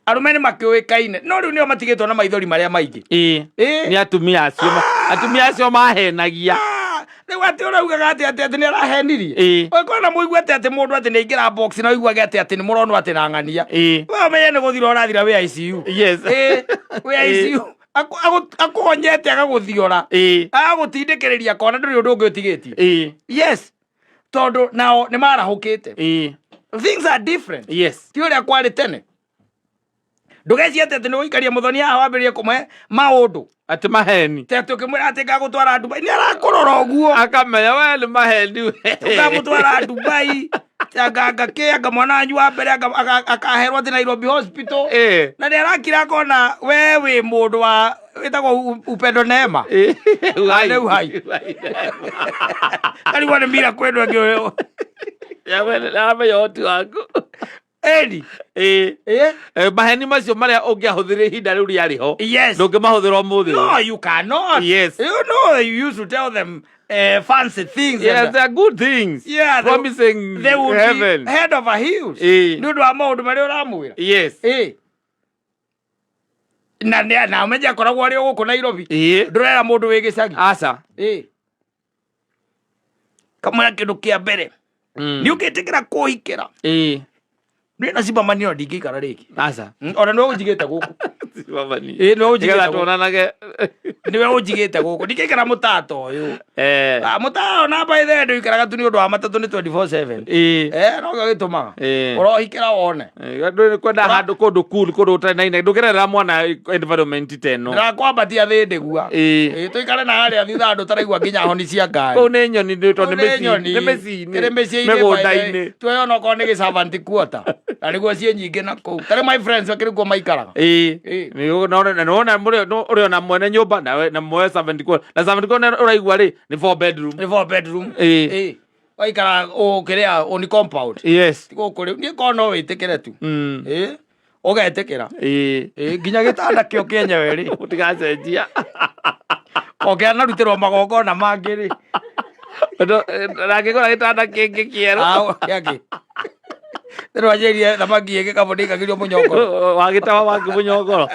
arume ni makiuikaine no riu nio matigitwo na maithori maria maingi ni atumia acio mahenagia riu ati uraugaga ati ni arahenirie ukona muiguete ati mundu ati ni ingira box na uiguage ati ni muronwo ati na ng'ania we menye ni guthira urathira we ICU we ICU akuonyete agaguthiora agagutindikiriria kona nduri undu ungi utigitie tondu nao ni marahukite things are different ti uria kwari tene ndugeciete ati ni uikaria muthoni haha wambirie kumwe maundu ati maheni te ukimwira ati ngagutwara Dubai ni arakurora uguo akamenya we ni maheni ngagutwara Dubai ngakĩanga mwana wanyu wa mbere akaherwo ati Nairobi hospital na ni arakira akona we wi mundu wa witagwo Upendo Neema hai karibu ni mira kwendwa ngio ya yotu wangu Edi maheni macio maria ungiahuthire ihinda riu riariho ndungimahũthĩra umuthi no you cannot you know you used to tell them fancy things they are good things promising they would heaven be head over heels ni undu wa maundu maria uramwira na umenye akoragwo ari guku Nairobi ndurera mundu wi gicagi aca kamwe kindu kia mbere ni ukitikira kuhikira Nina sibamanio ndingikara riki aca ona no unjigite guku sibamani no unjigite tuonanage niwe unjigite guku ndingikara mutato uyu mutato na by the way ikaraga tu ni undu wa matatu ni 24/7 no gagitumaga urohikira wone ndu kwenda handu kundu cool kundu utanaine ndugerera mwana environment teno ndakwambatia thi ndigua tuikare na haria thutha andu taraigua nginya honi cia ngari ko ni nyoni ni to ni mecini megunda-ini tweyona ko ni gicavanti quarter na niguo cie nyingi na kuu tari my friends wakiriguo maikaraga nona uri ona mwene nyumba na mwe 70 na 70 uraigua ri ni 4 bedroom waikara ukiria uni compound tiguku riu ni ko no witikire tu ugetikira nginya gitanda kio kienyewe ri utigacenjia oke narutirwo magongona mangi ri rangigora gitanda kingi kieru yaki Pero ajeria thamaki ege kabodi kagirio munyongoro wagitawa wangi munyongoro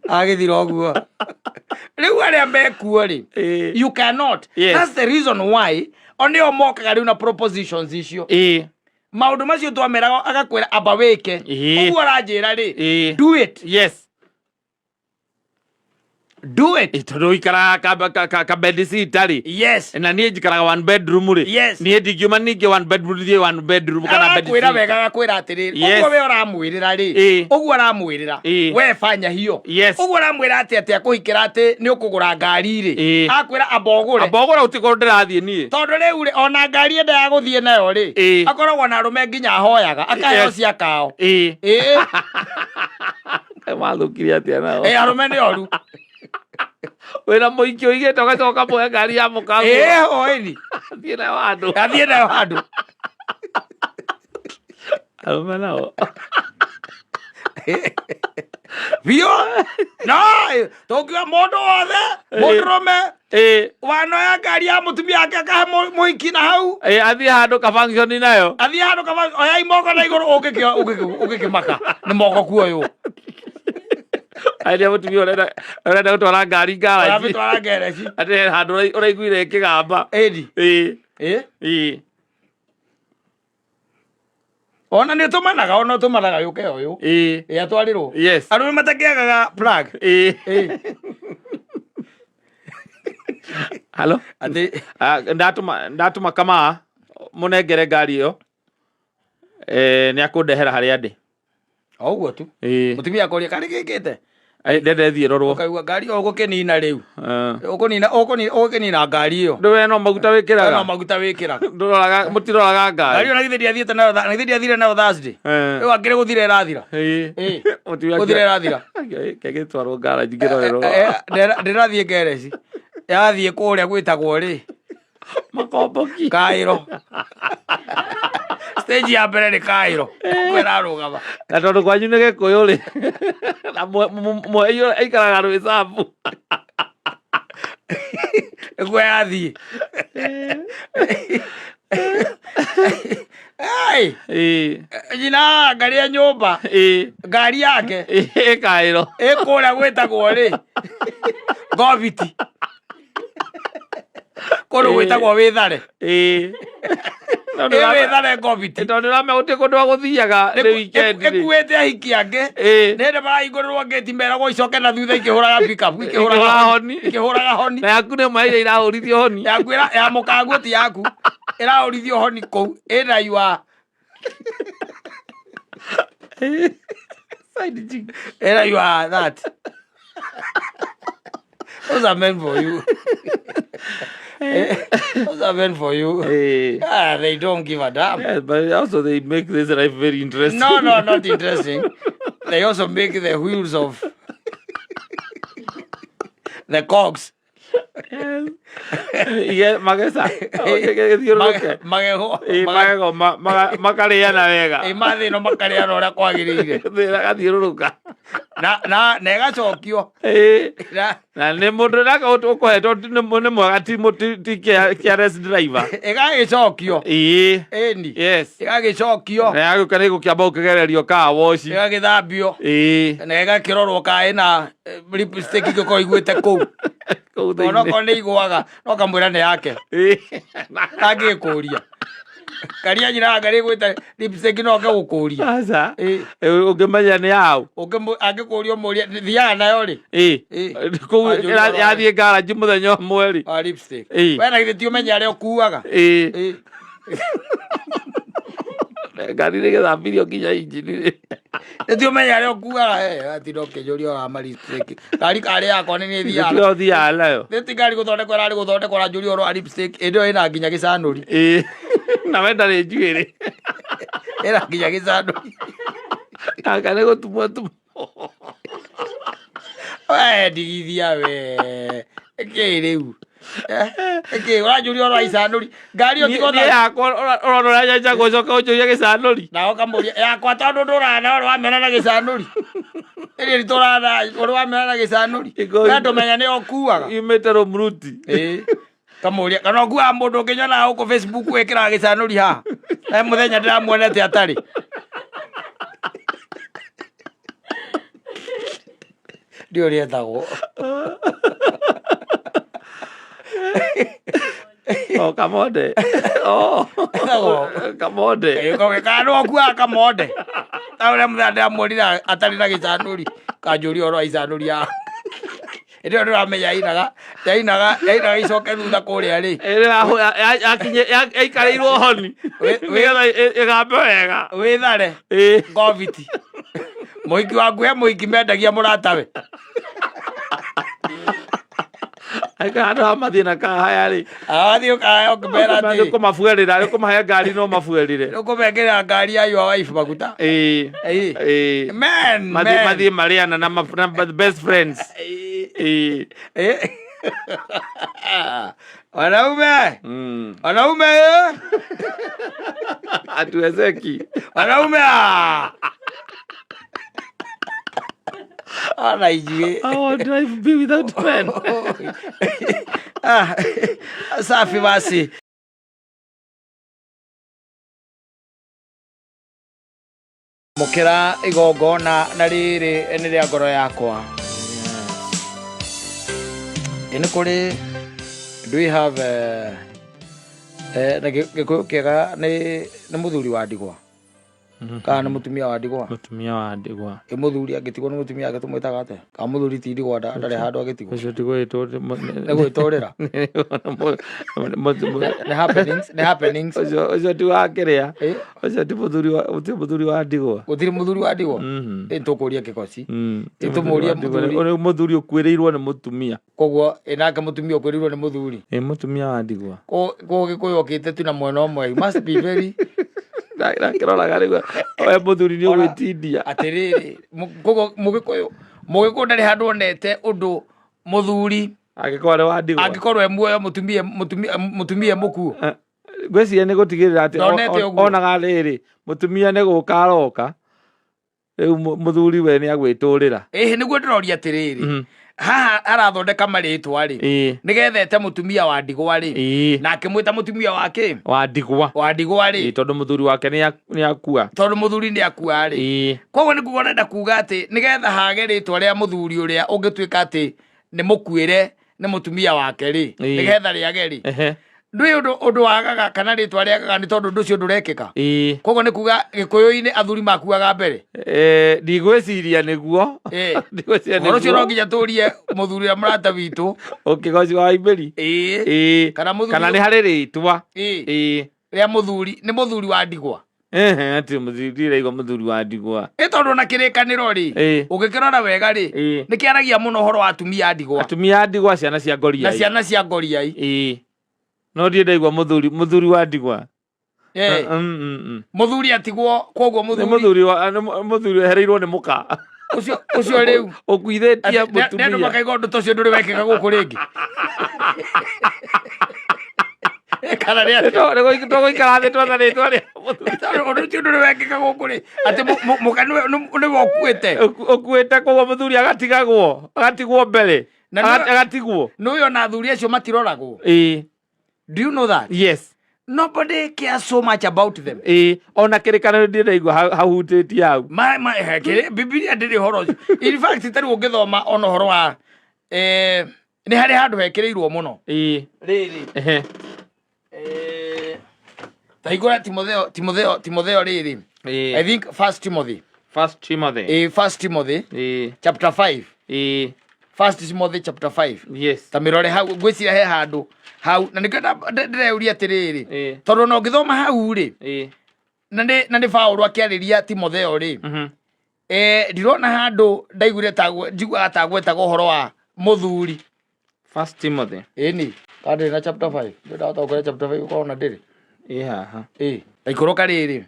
agithira oguo riu aria mekuo ri you cannot that's the reason why onio mokaga riu na propositions icio maundu macio twameraga agakwira amba wike uguo aranjira ri do it do it tondu ikara ka bed sitari na nie njikaraga one bedroom ri nie ndingiuma ningi one bedroom kana bed kwira wega kwira atiriri uguo we uramwirira ri uguo aramwirira we fanya hiyo uguo aramwira ati akuhikira ati ni ukugura ngari ri akwira abogure utiko ndirathie nie tondu riu ri ona ngari enda ya guthie nayo ri akoragwo na arume nginya ahoyaga akaheo cia kao mathũkire atĩa nao arũme nĩ oru wĩna mũingĩ ũigĩte ũgacoka muoya ngari ya mũkabu oĩni athiĩ nayo handũ arũme nao biũ no tũngiuga mũndũ wothe mũndũrũme wanoya ngari ya mũtumia wake akahe mũhiki na hau athiĩ handũ kabanconi nayo oyai moko na igũrũ ũngĩkĩmaka nĩ moko kuoywo aria mũtumia ũrenda gũtwara ngari ngaraji atĩ handũ ũraiguire ĩkĩgamba ona nĩ ũtũmanaga yũke ũyũ atwarĩrwo arũme matakĩagaga plug halo ndatũma kama mũnengere ngari ĩyo nĩ akũndehera harĩa ndĩ ũguo tu mũtumia akũria karĩ gĩkĩte ndende thiĩ rorwo ũkaigua ngari ĩyo ũgũkĩnina rĩu ũgũkĩnina ngari ĩyo ndũwe no maguta wĩkĩraga mũtiroraga ngari ona githĩ ndiathiĩte nayo githĩ ndiathire nayo Thursday rĩu angĩrĩ gũthira ĩrathira gũthira ĩrathira kegĩtwarwo ngaraji ngĩrorerwo ndĩrathiĩ ngereci yathiĩ kũrĩa gwĩtagwo rĩ makomboki Kaĩro stage ya mbere nĩ Kaĩro kwĩrarũgama na tondũ kwanyu nĩ Gĩkũyũ rĩ na mwei aikaraga Rwĩsambu nĩguo yathiĩ nyina ngari ya nyũmba ngari yake Kaĩro kũrĩa gwĩtagwo rĩ Goviti kũndũ gwĩtagwo Wĩthare wĩthare Goviti tondũ nĩramenya gũtirĩ kũndũ gũthiaga nĩ weekend ĩkuĩte ahiki angĩ nĩ hĩndĩ marahingũrĩrwo gate meragwo icoke na thutha ikĩhũraga pickup ikĩhũraga honi na yaku nĩ ĩmwe iria irahũrithio honi yaku ya mũkanguo ti yaku ĩrahũrithio honi kũu ĩna yua ĩna yua that those are men for you. Those are men for you. They don't give a damn. Yes, but also they make this life very interesting. No, not interesting. They also make the wheels of the cogs. Yes, magesa. Magego makarĩana wega. Mathĩno makarĩana ũrĩa kwagĩrĩire. Gathiũrũrũka. Na negacokio. Na nĩ mũndũ ũkũhetwo nĩ mwega ti careless driver. Ĩgagĩcokio. Ĩni. Yes. Ĩgagĩcokio. Na yagĩũka nĩ gũkĩamba gũkĩgererio car wash. Ĩgagĩthambio. Na ĩgakĩrorwo kaĩ na lipstick gĩkorwo igwĩte kũu. Onokorwo nĩ igwaga no kamwĩra nĩ yake angĩkũria karia nyina ngari gwĩta lipstick no gũkũria aca ũngĩmenya nĩ yaũ angĩkũria mũria thiaga nayo rĩ kũu yathiĩ ngaraji mũthenya ũmwe rĩ lipstick wena githĩ ti ũmenya arĩa ũkuaga ngari nĩ gĩthambirio nginya injini rĩ nĩti ũmenya arĩa ũkuaga atino kĩnyorio wa lipstick ngari karĩ yakwa nĩ thiaga nĩkĩo thiaga nayo nĩti ngari gũthondekwo ĩrarĩ gũthondekwo na njũrio wa lipstick ĩndĩ ĩyo ĩna nginya gĩcanũri na we ndarĩ njuĩrĩ ĩna nginya gĩcanũri gaka nĩ gũtumwo ndigithia we ĩkĩ rĩu ĩkĩ ũranjũria ũrĩa wa icanũri ngari niĩ yakwa ũrona ũrĩa nyenja gũcoka ũnjũria gĩcanũri nao kamũria yakwa tondũ ndũrana ũrĩa wamera na gĩcanũri ĩrĩ ritũrana ũrĩa wamera na gĩcanũri we ndũmenya nĩ ũkuaga yumĩte Rũmruti kamũria kana ũkuaga mũndũ ũngĩnyona gũkũ Facebook wĩkĩraga gĩcanũri haha he mũthenya ndĩramuonete atarĩ ndio riethagwo Kamonde Kamonde kana okuaga Kamonde ta ũrĩa mũthenya ndĩramuonire atarĩ na gĩcanũri kanjũria ũrĩa wa icanũri ya ĩrĩa ndĩramenya yainaga icoke thutha kũrĩa rĩ yaikarĩirwo honi nĩgetha ĩgambe wega Wĩthare Goviti mũhiki waku he mũhiki mendagia mũratawe Aka anda mathina ka haya ri. Awathi ukaya ukibera ati. Ko mafuerira, ko mahe ngari no mafuerire. Uko mekera ngari ya your wife maguta. Man. Mathi Mariana na best friends. Wanaume. Wanaume. Atuwezeki. Wanaume. I want to be without pen. Safi basi. Mukira igongona na riri ni ria ngoro yakwa. Ene kuri do we have na gikuyu kiega ni muthuri wa ndigwa. Kana mutumia wa ndigwa. Mutumia wa ndigwa. Muthuri agitigwo ni mutumia ake tumwitaga ate. Ka muthuri ti ndigwa ndari handu agitigwo. Ucio ndigwa itore. Nego itorera. Ne happenings. Ucio ti wa kiria. Ucio ti muthuri wa ndigwa. Gutiri muthuri wa ndigwa. Ntukuria kikosi. Tumuria muthuri. Ore muthuri ukwirirwo ni mutumia. Koguo enake mutumia ukwirirwo ni muthuri. Mutumia wa ndigwa. Ko gikuyu okite tu na mwena umwe. Must be very Kirora garigwa oya muthuri ni ugwitindia atiriri mugikuyu ndari handu onete undu muthuri agikorwo wa ndigwa agikorwo muoyo mutumia mukuo gweciria ni gutigirira ati onaga riri mutumia ni gukaroka riu muthuri we ni agwiturira niguo ndiroria atiriri haha arathondeka maritwa ri nigethete mutumia wa ndigwa ri na akimwita mutumia wake wa ndigwa ri tondu muthuri wake ni akua tondu muthuri ni akua ri koguo ni kugo ndenda kuga ati nigetha hage ritwa ria muthuri uria ungituika ati ni mukuire ni mutumia wake ri nigetha riage ri ndui undu wagaga kana ritwa riagaga ni tondu ndu cio ndurekika koguo ni kuga gikuyu-ini athuri makuaga mbere ndigwiciria niguo ngoro cio no nginya turie muthuri wa murata witu ukigoci wa imberi kana ni hari ritwa ria muthuri ni muthuri wa ndigwa ati muthuri raigwa muthuri wa ndigwa tondu na kirikaniro ri ugikirora wega ri ni kiaragia muno horo wa atumia ndigwa ciana cia ngoriai na ciana cia ngoriai no ndie ndaigua muthuri wa ndigwa muthuri atigwo koguo muthuri ehereirwo ni muka ucio riu ukuithitie mutumia ndio makaiga undu tocio nduri wekeka guku ringi kana ria to goikara thi twatharitwo ria undu cio nduri wekeka guku ri ati muka ni wokuite koguo muthuri agatigwo mbere agatigwo nuyo na athuri acio matiroragwo do you know that? Yes. Nobody cares so much about them. Ona kirikano ndiraigua hahutitie hau. Biblia ndiri horo. In fact tari ungithoma ona horo wa ni hari handu hekirirwo muno. Riri. Taigura Timotheo riri. I think First Timothy. First Timothy. Chapter 5. First Timothy chapter 5. Yes. Tamirore hau gwicira he handu hau na nikenda ndireuria atiriri tondu no ngithoma hau ri na ni Paulo akiariria Timotheo ri ndirona handu ndaiguire njigua atagweta horo wa muthuri First Timothy ni kandi na chapter 5 ndata ukore chapter 5 ukaona ndiri haha taikoroka riri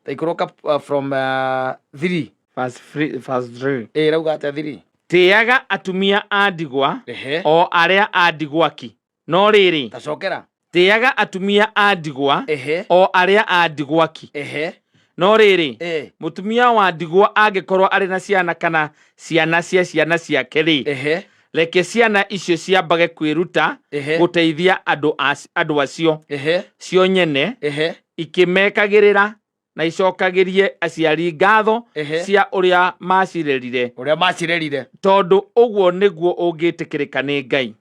taikoroka from 3 verse 3 rauga ata 3 tiaga atumia a ndigwa o aria a ndigwaki no riri tacokera tiaga atumia a ndigwa o aria a ndigwaki no riri mutumia wa ndigwa angikorwo ari na ciana kana ciana cia ciana ciake ri reke ciana icio ciambage kwiruta guteithia andu acio cio nyene ikimekagirira na icokagirie aciari ngatho cia uria macirerire tondu uguo niguo ungitikirika ni Ngai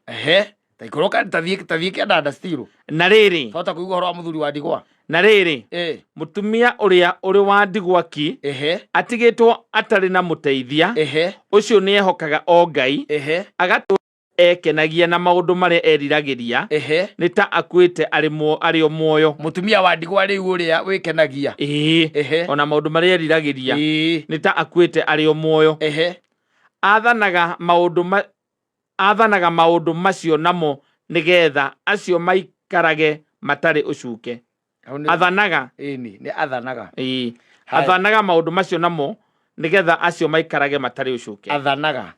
taikoroka tathie kiandanda stiru na riri fota kuigua horo wa muthuri wa ndigwa na riri mutumia uria uri wa ndigwaki atigitwo atari na muteithia ucio ni ehokaga o Ngai agatu ekenagia na maundu maria eriragiria ni ta akuite ari o muoyo mutumia wa ndigwa riu uria wikenagia ona maundu maria eriragiria ni ta akuite ari o muoyo athanaga maundu athanaga maundu macio namo nigetha acio maikarage matari ucuke athanaga ni athanaga athanaga maundu macio namo nigetha acio maikarage matari ucuke athanaga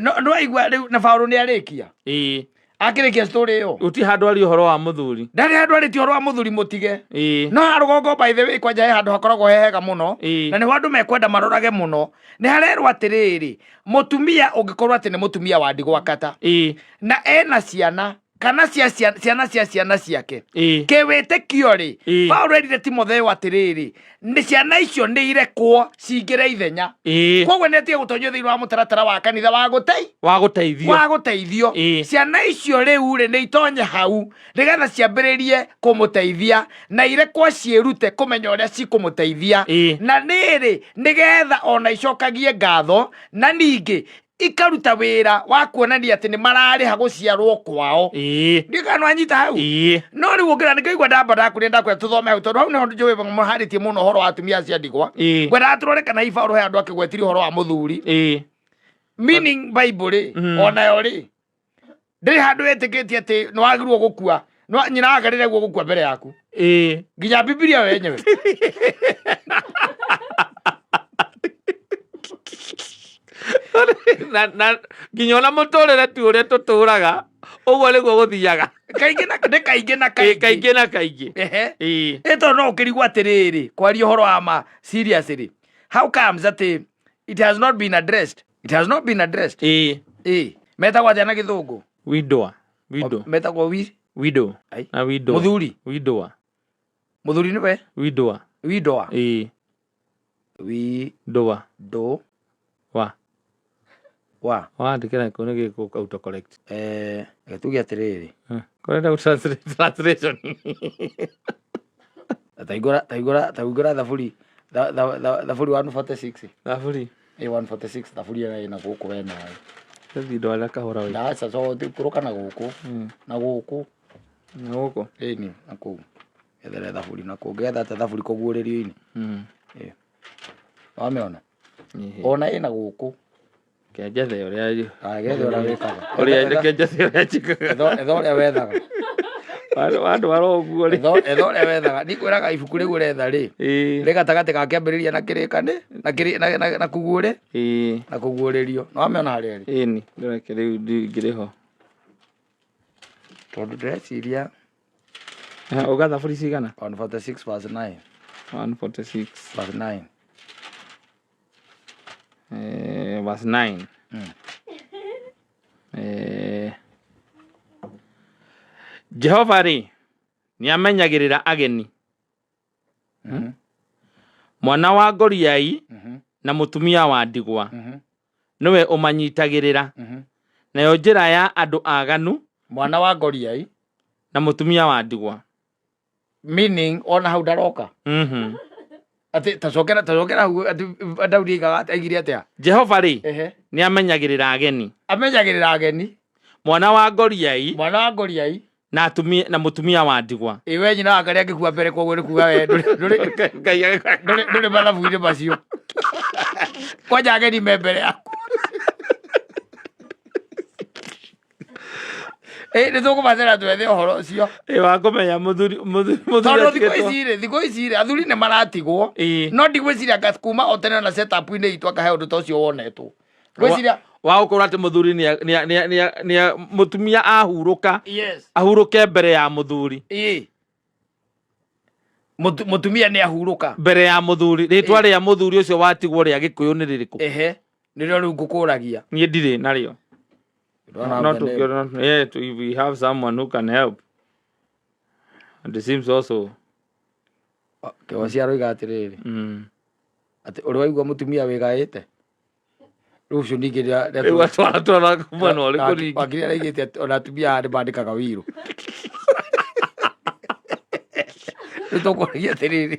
no aigua riu na Paulo ni arikia akirikia story iyo uti handu ari uhoro wa muthuri ndari handu ari ti uhoro wa muthuri mutige no harugongo by the way kwanja handu hakoragwo hehega muno na ni handu mekwenda marorage muno ni harerwo atiriri mutumia ungikorwo ati ni mutumia wa ndigwa kata na ena ciana kana ciana ciake kewete kiori Paulo erire Timotheo atiriri ni ciana icio ni irekwo cingire ithenya kogwe netie gutonyio thiini wa mutaratara wa kanitha wa guteithio ciana icio riu ri ni itonye hau nigetha ciambiririe kumuteithia na irekwo ciirute kumenya uria cikumuteithia na niri nigetha ona icokagie ngatho na ningi ikaruta wira wa kuonania ati ni marariha guciarwo kwao ndikano anyita hau no riu ngira ndikaigua ndamba ndakwe tuthome hau tondu hau ni hondu njui muharitie muno horo wa atumia cia ndigwa gwenda turore kana Paulo he andu akigwetirie horo wa muthuri meaning Bible onayo ri ndiri handu etikitie ati ni wagirwo gukua no nyina agarire guo gukua mbere yaku nginya Biblia wenyewe na nginya ona muturire tu uria tuturaga uguo niguo guthiaga kaingi na kaingi eto no ukirigwa atiriri kwaria horo wa ma seriously how comes that it has not been addressed metagwa jana githungu widow metagwa widow na widow muthuri muthuri ni we widow wa ndikira ko ngi ko auto correct gatugia atiriri korenda translation taigora thaburi 146 thaburi 146 thaburi na guku wena thindo ala kahora we na sasa kuruka na guku ni na ku ethere thaburi na ku getha thaburi kuguuririo ini wameona ona ina guku kenjethe uria gethe uria wekaga uria kenjethe uria chikaga etho uria wethaga wandu waroguo ri etho uria wethaga ni kwiraga ibuku riu uretha ri gatagati ga kiambiriria na kirikane na kuguure na kuguuririo no wameona haria ri ni ndireke riu ngiriho tondu ndeciria uga thaburi cigana 146 verse 9 146 verse 9 verse 9 Jehova ri ni amenyagirira ageni mwana wa ngoriai na mutumia wa ndigwa niwe umanyitagirira nayo njira ya andu aganu mwana wa ngoriai na mutumia wa ndigwa meaning ona hau daroka ati tacokera ati ndauriga aigire atia Jehova ri ni amenyagirira ageni mwana wa ngoriai na mutumia wa ndigwa iwe nyina akaria ngikua mbere koguo ni kuga we nduri mathabu-ini macio kwanja ageni me mbere yaku ni tukumathera twethe uhoro ucio wa kumenya muthuri tondu thikũ ici athuri ni maratigwo no ndigwiciria kuma o tene na setup-ini itu akahe undu ta ucio wonetwo gwiciria wa gukorwo ati muthuri ni mutumia ahuruke mbere ya muthuri mutumia ni ahuruka mbere ya muthuri ritwa ria muthuri ucio watigwo ria Gikuyu ni ririku nirio riu ngukuragia nie ndire nario not we have someone who can help and it seems also kewaciaro igatiriri ati uri waigua mutumia wigaite riu cio ningi twara kumana uri kuri wakiri araigite ona atumia ari bandikaga wiru nitũkũragia atĩrĩrĩ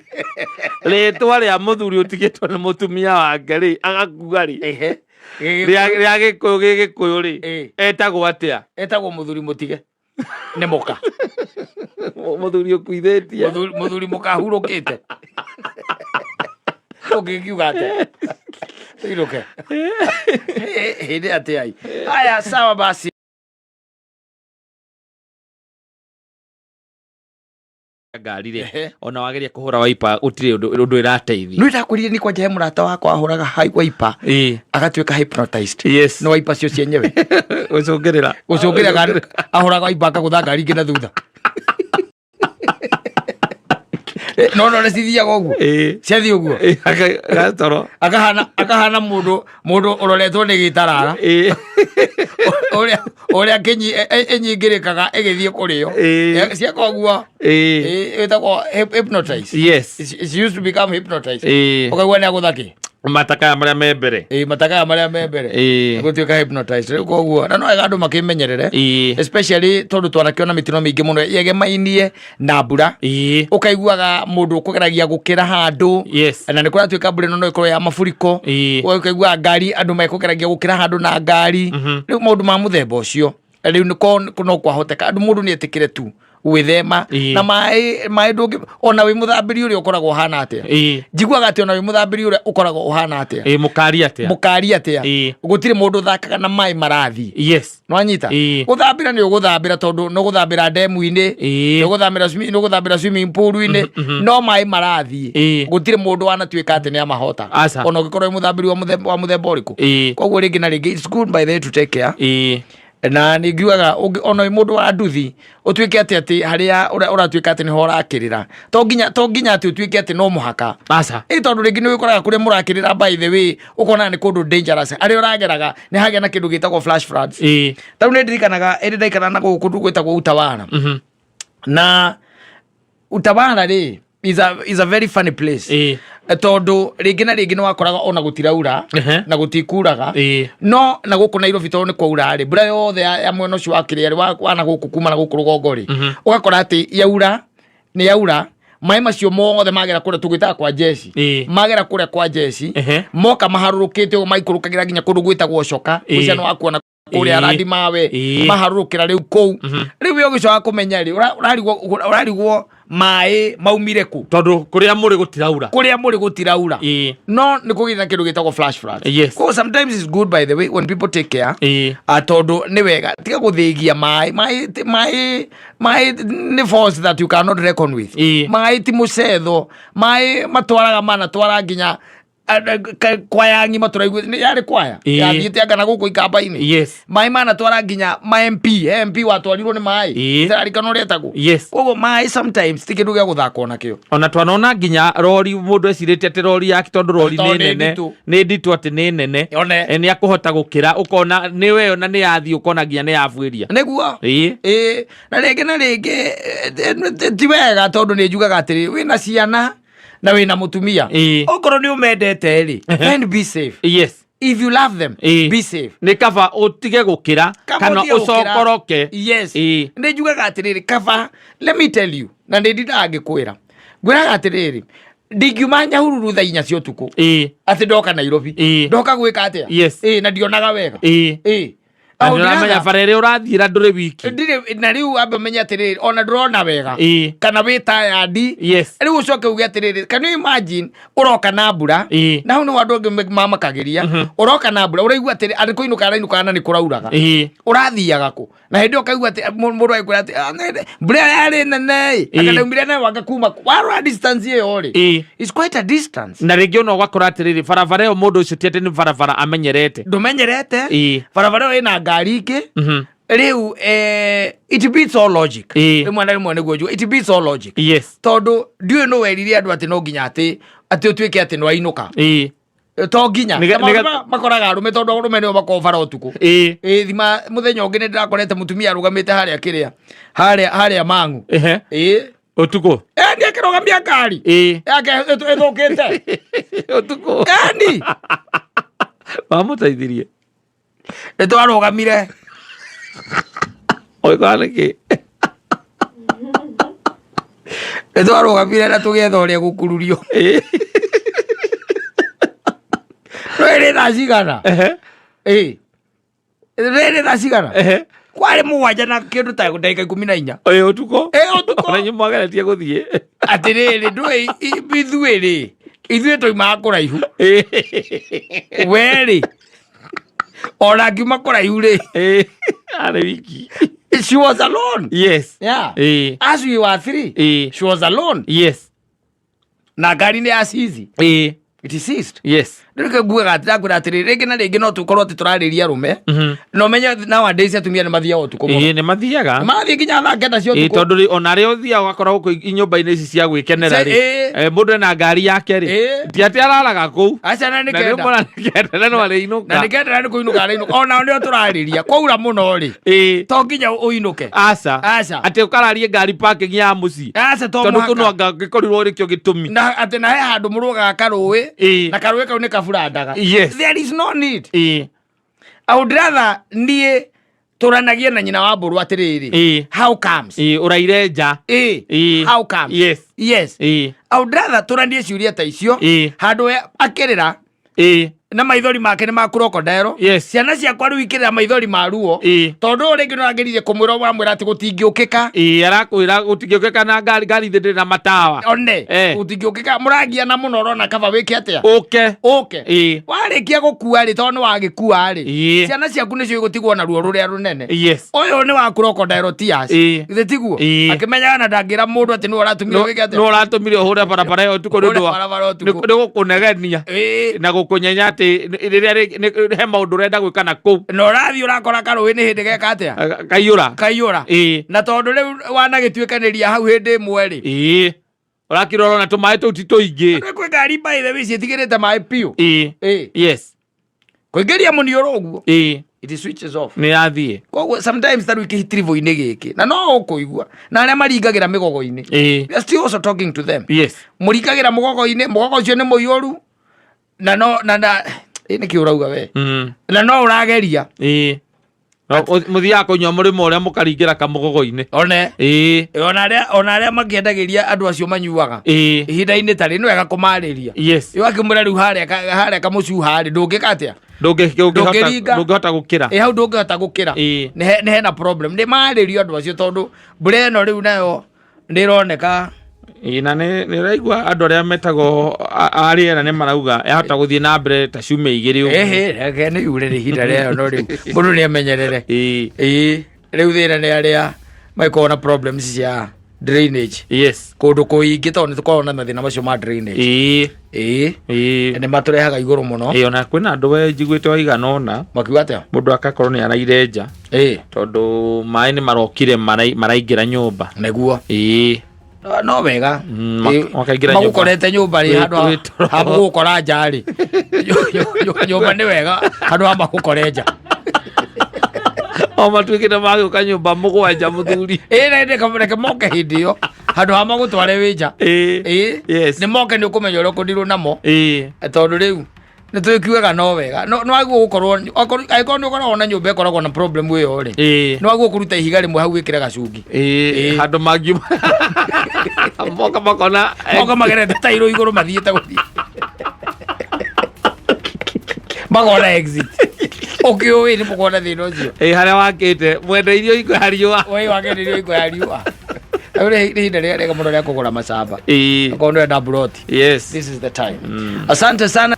rĩtwa rĩa mũthuri ũtigĩtwo nĩ mũtumia wake rĩ agakuga rĩ rĩa Gĩkũyũ Gĩgĩkũyũ rĩ etagwo atĩa? Etagwo mũthuri mũtige nĩ mũka mũthuri ũkuithĩtie mũthuri mũka hurũkĩte ũngĩkiuga atĩa? iruke hinde ate ai haya sawa basi ngari ri ona wageria kuhura waipa utire undu irateithia no itakwirire ni kwa jahe murata wakwa ahuraga waipa agatuika hypnotized no waipa cio cienyewe ucungirira ahuraga waipa akagutha ngari ngina thutha no recithia goguo ciathi uguo agatoro akahana mundu uroretwo ni gitarara oria kinyi enyingirikaga egithie kurio cia koguo etagwo hypnotized. Yes, she used to become hypnotized. Ukaigua ni aguthaki mataka maria me mbere mataka maria me mbere gutuika hypnotized riu koguo na no andu makimenyerere especially tondu twanakiona mitino mingi muno yegemainie na mbura ukaiguaga mundu ukugeragia gukira handu na ni kuratuika mbura no ikorwo ya mafuriko ukaigua ngari andu maikugeragia gukira handu na ngari riu maundu ma muthemba ucio riu no kwahoteka andu mundu ni etikire tu withema na mai ndungi ona wi muthambiri uri ukoragwo hana atia njiguaga ati ona wi muthambiri uri ukoragwo uhana atia mukari atia gutire mundu thakaga na mai marathi no anyita guthambira ni uguthambira tondu no guthambira ndemu-ini no guthambira swimming pool-ini no mai marathi gutire mundu wanatuika ati ni amahota ona ugikorwo muthambiri wa muthemba uriku koguo ringi na ringi it's good by the way to take care na ningiugaga ona mundu wa nduthi utuike ati haria uratuika ati ni ho urakirira to nginya ati utuike ati no muhaka tondu ringi ni wikoraga kuria murakirira by the way ukona ni kundu dangerous ari urageraga ni hagia na kindu gitagwo flash floods tau ni ndirikanaga ndaikara na kundu gwitagwo Utawala na Utawala ri is a very funny place tondu ringi na ringi ni wakoraga ona gutiraura na gutikuraga no na guku Nairobi tondu ni kwaura ri mbura yothe ya mwena ucio wa kiria wana guku kuma na guku rugongo ri ugakora ati yaura mai macio mothe magera kuria tugitaga kwa jeshi magera kuria kwa jeshi moka maharurukite o maikurukagira ginya kundu gwitagwo coka ucio no akuona kuria arandi mawe maharurukira riu kou riu yo gicoka kumenya ri urarigwo mai maumire ku tondu kuria muri gutiraura no ni kugina kindu gitagwo flash flood so sometimes it's good by the way when people take care tondu ni wega tiga guthigia mai ni force that you cannot reckon with mai ti mucetho mai matwaraga mana twara nginya kwaya ngima turaigu yari kwaya yathiite anga na guku ikamba-ini mai mana twara nginya ma MP watwarirwo ni mai arikano retagwo koguo mai sometimes ti kindu gia guthaka onakio ona twanona nginya rori mundu ecirite ati rori yake tondu rori ni nene ni nditu ati ni nene ni akuhota gukira ukona ni we ona ni yathi ukona nginya ni yafuiria niguo na ringi ti wega tondu ni njugaga atiri wina ciana na wina mutumia okoro ni umendete ri and be safe if you love them be safe ni kaba utige gukira kana ucokoroke ni njugaga atiriri kaba let me tell you na ndi ndangikwira ngwiraga atiriri ndingiumanya hururu thaa 4 cia utuku ati ndoka Nairobi ndoka gwika atia na ndionaga wega Ndamenya farere urathira nduri wiki na riu ambe menya atiriri ona ndurona wega kana wita yadi riu ucoke uge atiriri can you imagine uroka na mbura na hu ni wandu angi mamakagiria uroka na mbura uraigua atiri ari kuinuka na ni kurauraga urathiaga ku na hindi ukaigua ati mundu aikura ati mbura yari nene akadaumire na wanga kuma wara distance iyo ri is quite a distance na ringi ona ugakora atiriri barabara iyo mundu ucio tiete ni barabara amenyerete ndumenyerete barabara ina ngari ingi riu it beats all logic mwana niguo njua it beats all logic tondu ndiwe no werire andu ati no nginya ati utuike ati no ainuka to nginya makoraga arume tondu arume nio makobara utuku thima muthenya ungi ni ndirakorete mutumia arugamite haria mangu utuku ndi akirugamia ngari yake ithukite utuku ndi wamutaithirie twarugamire oikaniki twarugamire na tugetha uria gukururio rere thacigana rere thacigana kwari mugwanja na kindu ta ndagika 14 utuko ona nyumwageretie guthie atiriri ndui bithuiri ithuĩ tũimaga kũraihu weri ona ngiuma kũraihu rĩ arĩ wiki. She was alone. Yes. Yeah. As we were 3, she was alone. Yes. Na gari nĩ asizi. It is ceased. Yes. Ndĩrĩke nguaga atĩra atĩrĩ rĩngĩ na rĩngĩ no tũkorwo atĩ tũrarĩria arũme. No menye nowadays atumia nĩ mathiaga ũtukũ mũno. Nĩ mathiaga. Mathiĩ nginya thaa 9 cia ũtukũ. Tondũ ona rĩo ũthiaga ũgakora gũkũ inyũmba-inĩ ici cia gwĩkenera rĩ. Mũndũ ena ngari yake rĩ. Ti atĩ araraga kũu. Aca na nĩ kenda. Na no arĩinũka. Na nĩ kenda nĩ kũinũka arĩinũka. Ona nĩo tũrarĩria. Kwaura mũno rĩ. To nginya ũinũke. Aca. Atĩ ũkararie ngari parking ya mũciĩ. Aca to mũhaka. Tondũ kũnũanga ngĩkorirwo rĩkĩo gĩtũmi. Na atĩ na he handũ mũrũgaga karũĩ. Na karũĩ kau nĩ kaburandaga. Yes. There is no need. I would rather niĩ tũranagie na nyina wa mbũrũ atĩrĩrĩ. How comes? Ũraire nja. How comes? Yes. Yes. I would rather tũranie ciũria ta icio. Handũ akĩrĩra. Na maithori make nĩ ma crocodile. Yes. Ciana ciakwa rĩu ikĩrĩra maithori ma ruo. Tondũ rĩngĩ no ageririe kũmwĩra wamwĩra atĩ gũtingĩũkĩka. Arakwĩra gũtingĩũkĩka na ngari thĩndĩ na matawa. One. Gũtingĩũkĩka mũragia na mũno ũrona kaba wĩke atĩa. Ũke. Warĩkia gũkua rĩ tondũ nĩ wagĩkua rĩ. Ciana ciaku nĩcio igũtigwo na ruo rũrĩa rũnene. Yes. Ũyũ nĩ wa crocodile tears. Githĩ tiguo? Akĩmenyaga na ndangĩra mũndũ atĩ nĩ ũratũmire wĩke atĩa. Nĩ ũratũmire ũhũre barabara ĩyo ũtukũ nĩ ũndũ wa nĩ gũkũnegenia na gũkũnyenya rĩrĩa he maũndũ ũrenda gwĩka na kũu. Na ũrathiĩ ũrakora karũĩ nĩ hĩndĩ geka atĩa. Kaiyũra. Na tondũ rĩu wanagĩtuĩkanĩria hau hĩndĩ ĩmwe rĩ. Ũrakĩrora na tũmaĩ tũu ti tũingĩ. Kwĩ ngari by the way ciĩtigĩrĩte maĩ piũ. Yes. Kũingĩria mũniũrũ ũguo. It switches off. Nĩ yathiĩ. Koguo sometimes tarũ ikĩhitirivo-inĩ gĩkĩ. Na no ũkũigua. Na arĩa maringagĩra mĩgogo-inĩ. We are still also talking to them. Yes. Mũringagĩra mũgogo-inĩ, mũgogo ũcio nĩ mũiyũru. Na nĩ kĩ ũrauga we. Na no ũrageria. Mũthiaga kũnyua mũrĩmo ũrĩa mũkaringĩra kamũgogo-inĩ. One. Ona arĩa makĩendagĩria andũ acio manyuaga. Ihinda-inĩ tarĩ nĩ wega kũmarĩria. Yes. Wakĩmwĩra rĩu harĩa kamũcuha rĩ ndũngĩka atĩa. Ndũngĩhota gũkĩra. Hau ndũngĩhota gũkĩra. Nĩ hena problem. Nĩ marĩrio andũ acio tondũ mbura ĩno rĩu nayo nĩ ĩroneka. Na nĩ raigua andũ arĩa metagwo arĩera nĩ marauga yahota gũthiĩ na mbere ta ciumia 2 ũguo. Reke nĩ yure ihinda rĩayo no rĩu mũndũ nĩ amenyerere. Rĩu thĩna nĩ arĩa makoragwo na problems cia drainage. Yes. Kũndũ kũingĩ tondũ nĩ tũkoragwo na mathĩna macio ma drainage. Nĩ matũrehaga igũrũ mũno. Ona kwĩna andũ we njiguĩte waigana ũna makiuga atĩa mũndũ akakorwo nĩ araire nja tondũ maĩ nĩ marokire maraingĩra nyũmba. Nĩguo. No wega magũkorete nyũmba rĩ handũ ha gũkora nja rĩ. Nyũmba nĩ wega handũ ha magũkore nja. O matuĩkĩte magĩũka nyũmba mũgwanja mũthuri. Reke moke hĩndĩ ĩyo handũ ha magũtware wĩ nja. Nĩ moke nĩ ũkũmenya ũrĩa ũkũndirwo namo. Tondũ rĩu nĩ twĩkiugaga no wega. No aguo gũkorwo angĩkorwo nĩ ũkoragwo na nyũmba ĩkoragwo na problem ĩyo rĩ. No aguo kũruta ihiga rĩmwe hau wĩkĩre gacungi. Handũ mangiuma moka magerete tairũ igũrũ mathiĩte gũthiĩ. Magona exit. Ũkĩũĩ nĩ mũkona thĩna ũcio. Harĩa wakĩte mwenderio iko ya riũa. Wakĩenderio iko ya riũa. Rĩu nĩ ihinda rĩega mũno rĩa kũgũra macamba. Akorwo nĩ ũrenda mburoti. Yes. This is the time. Asante sana.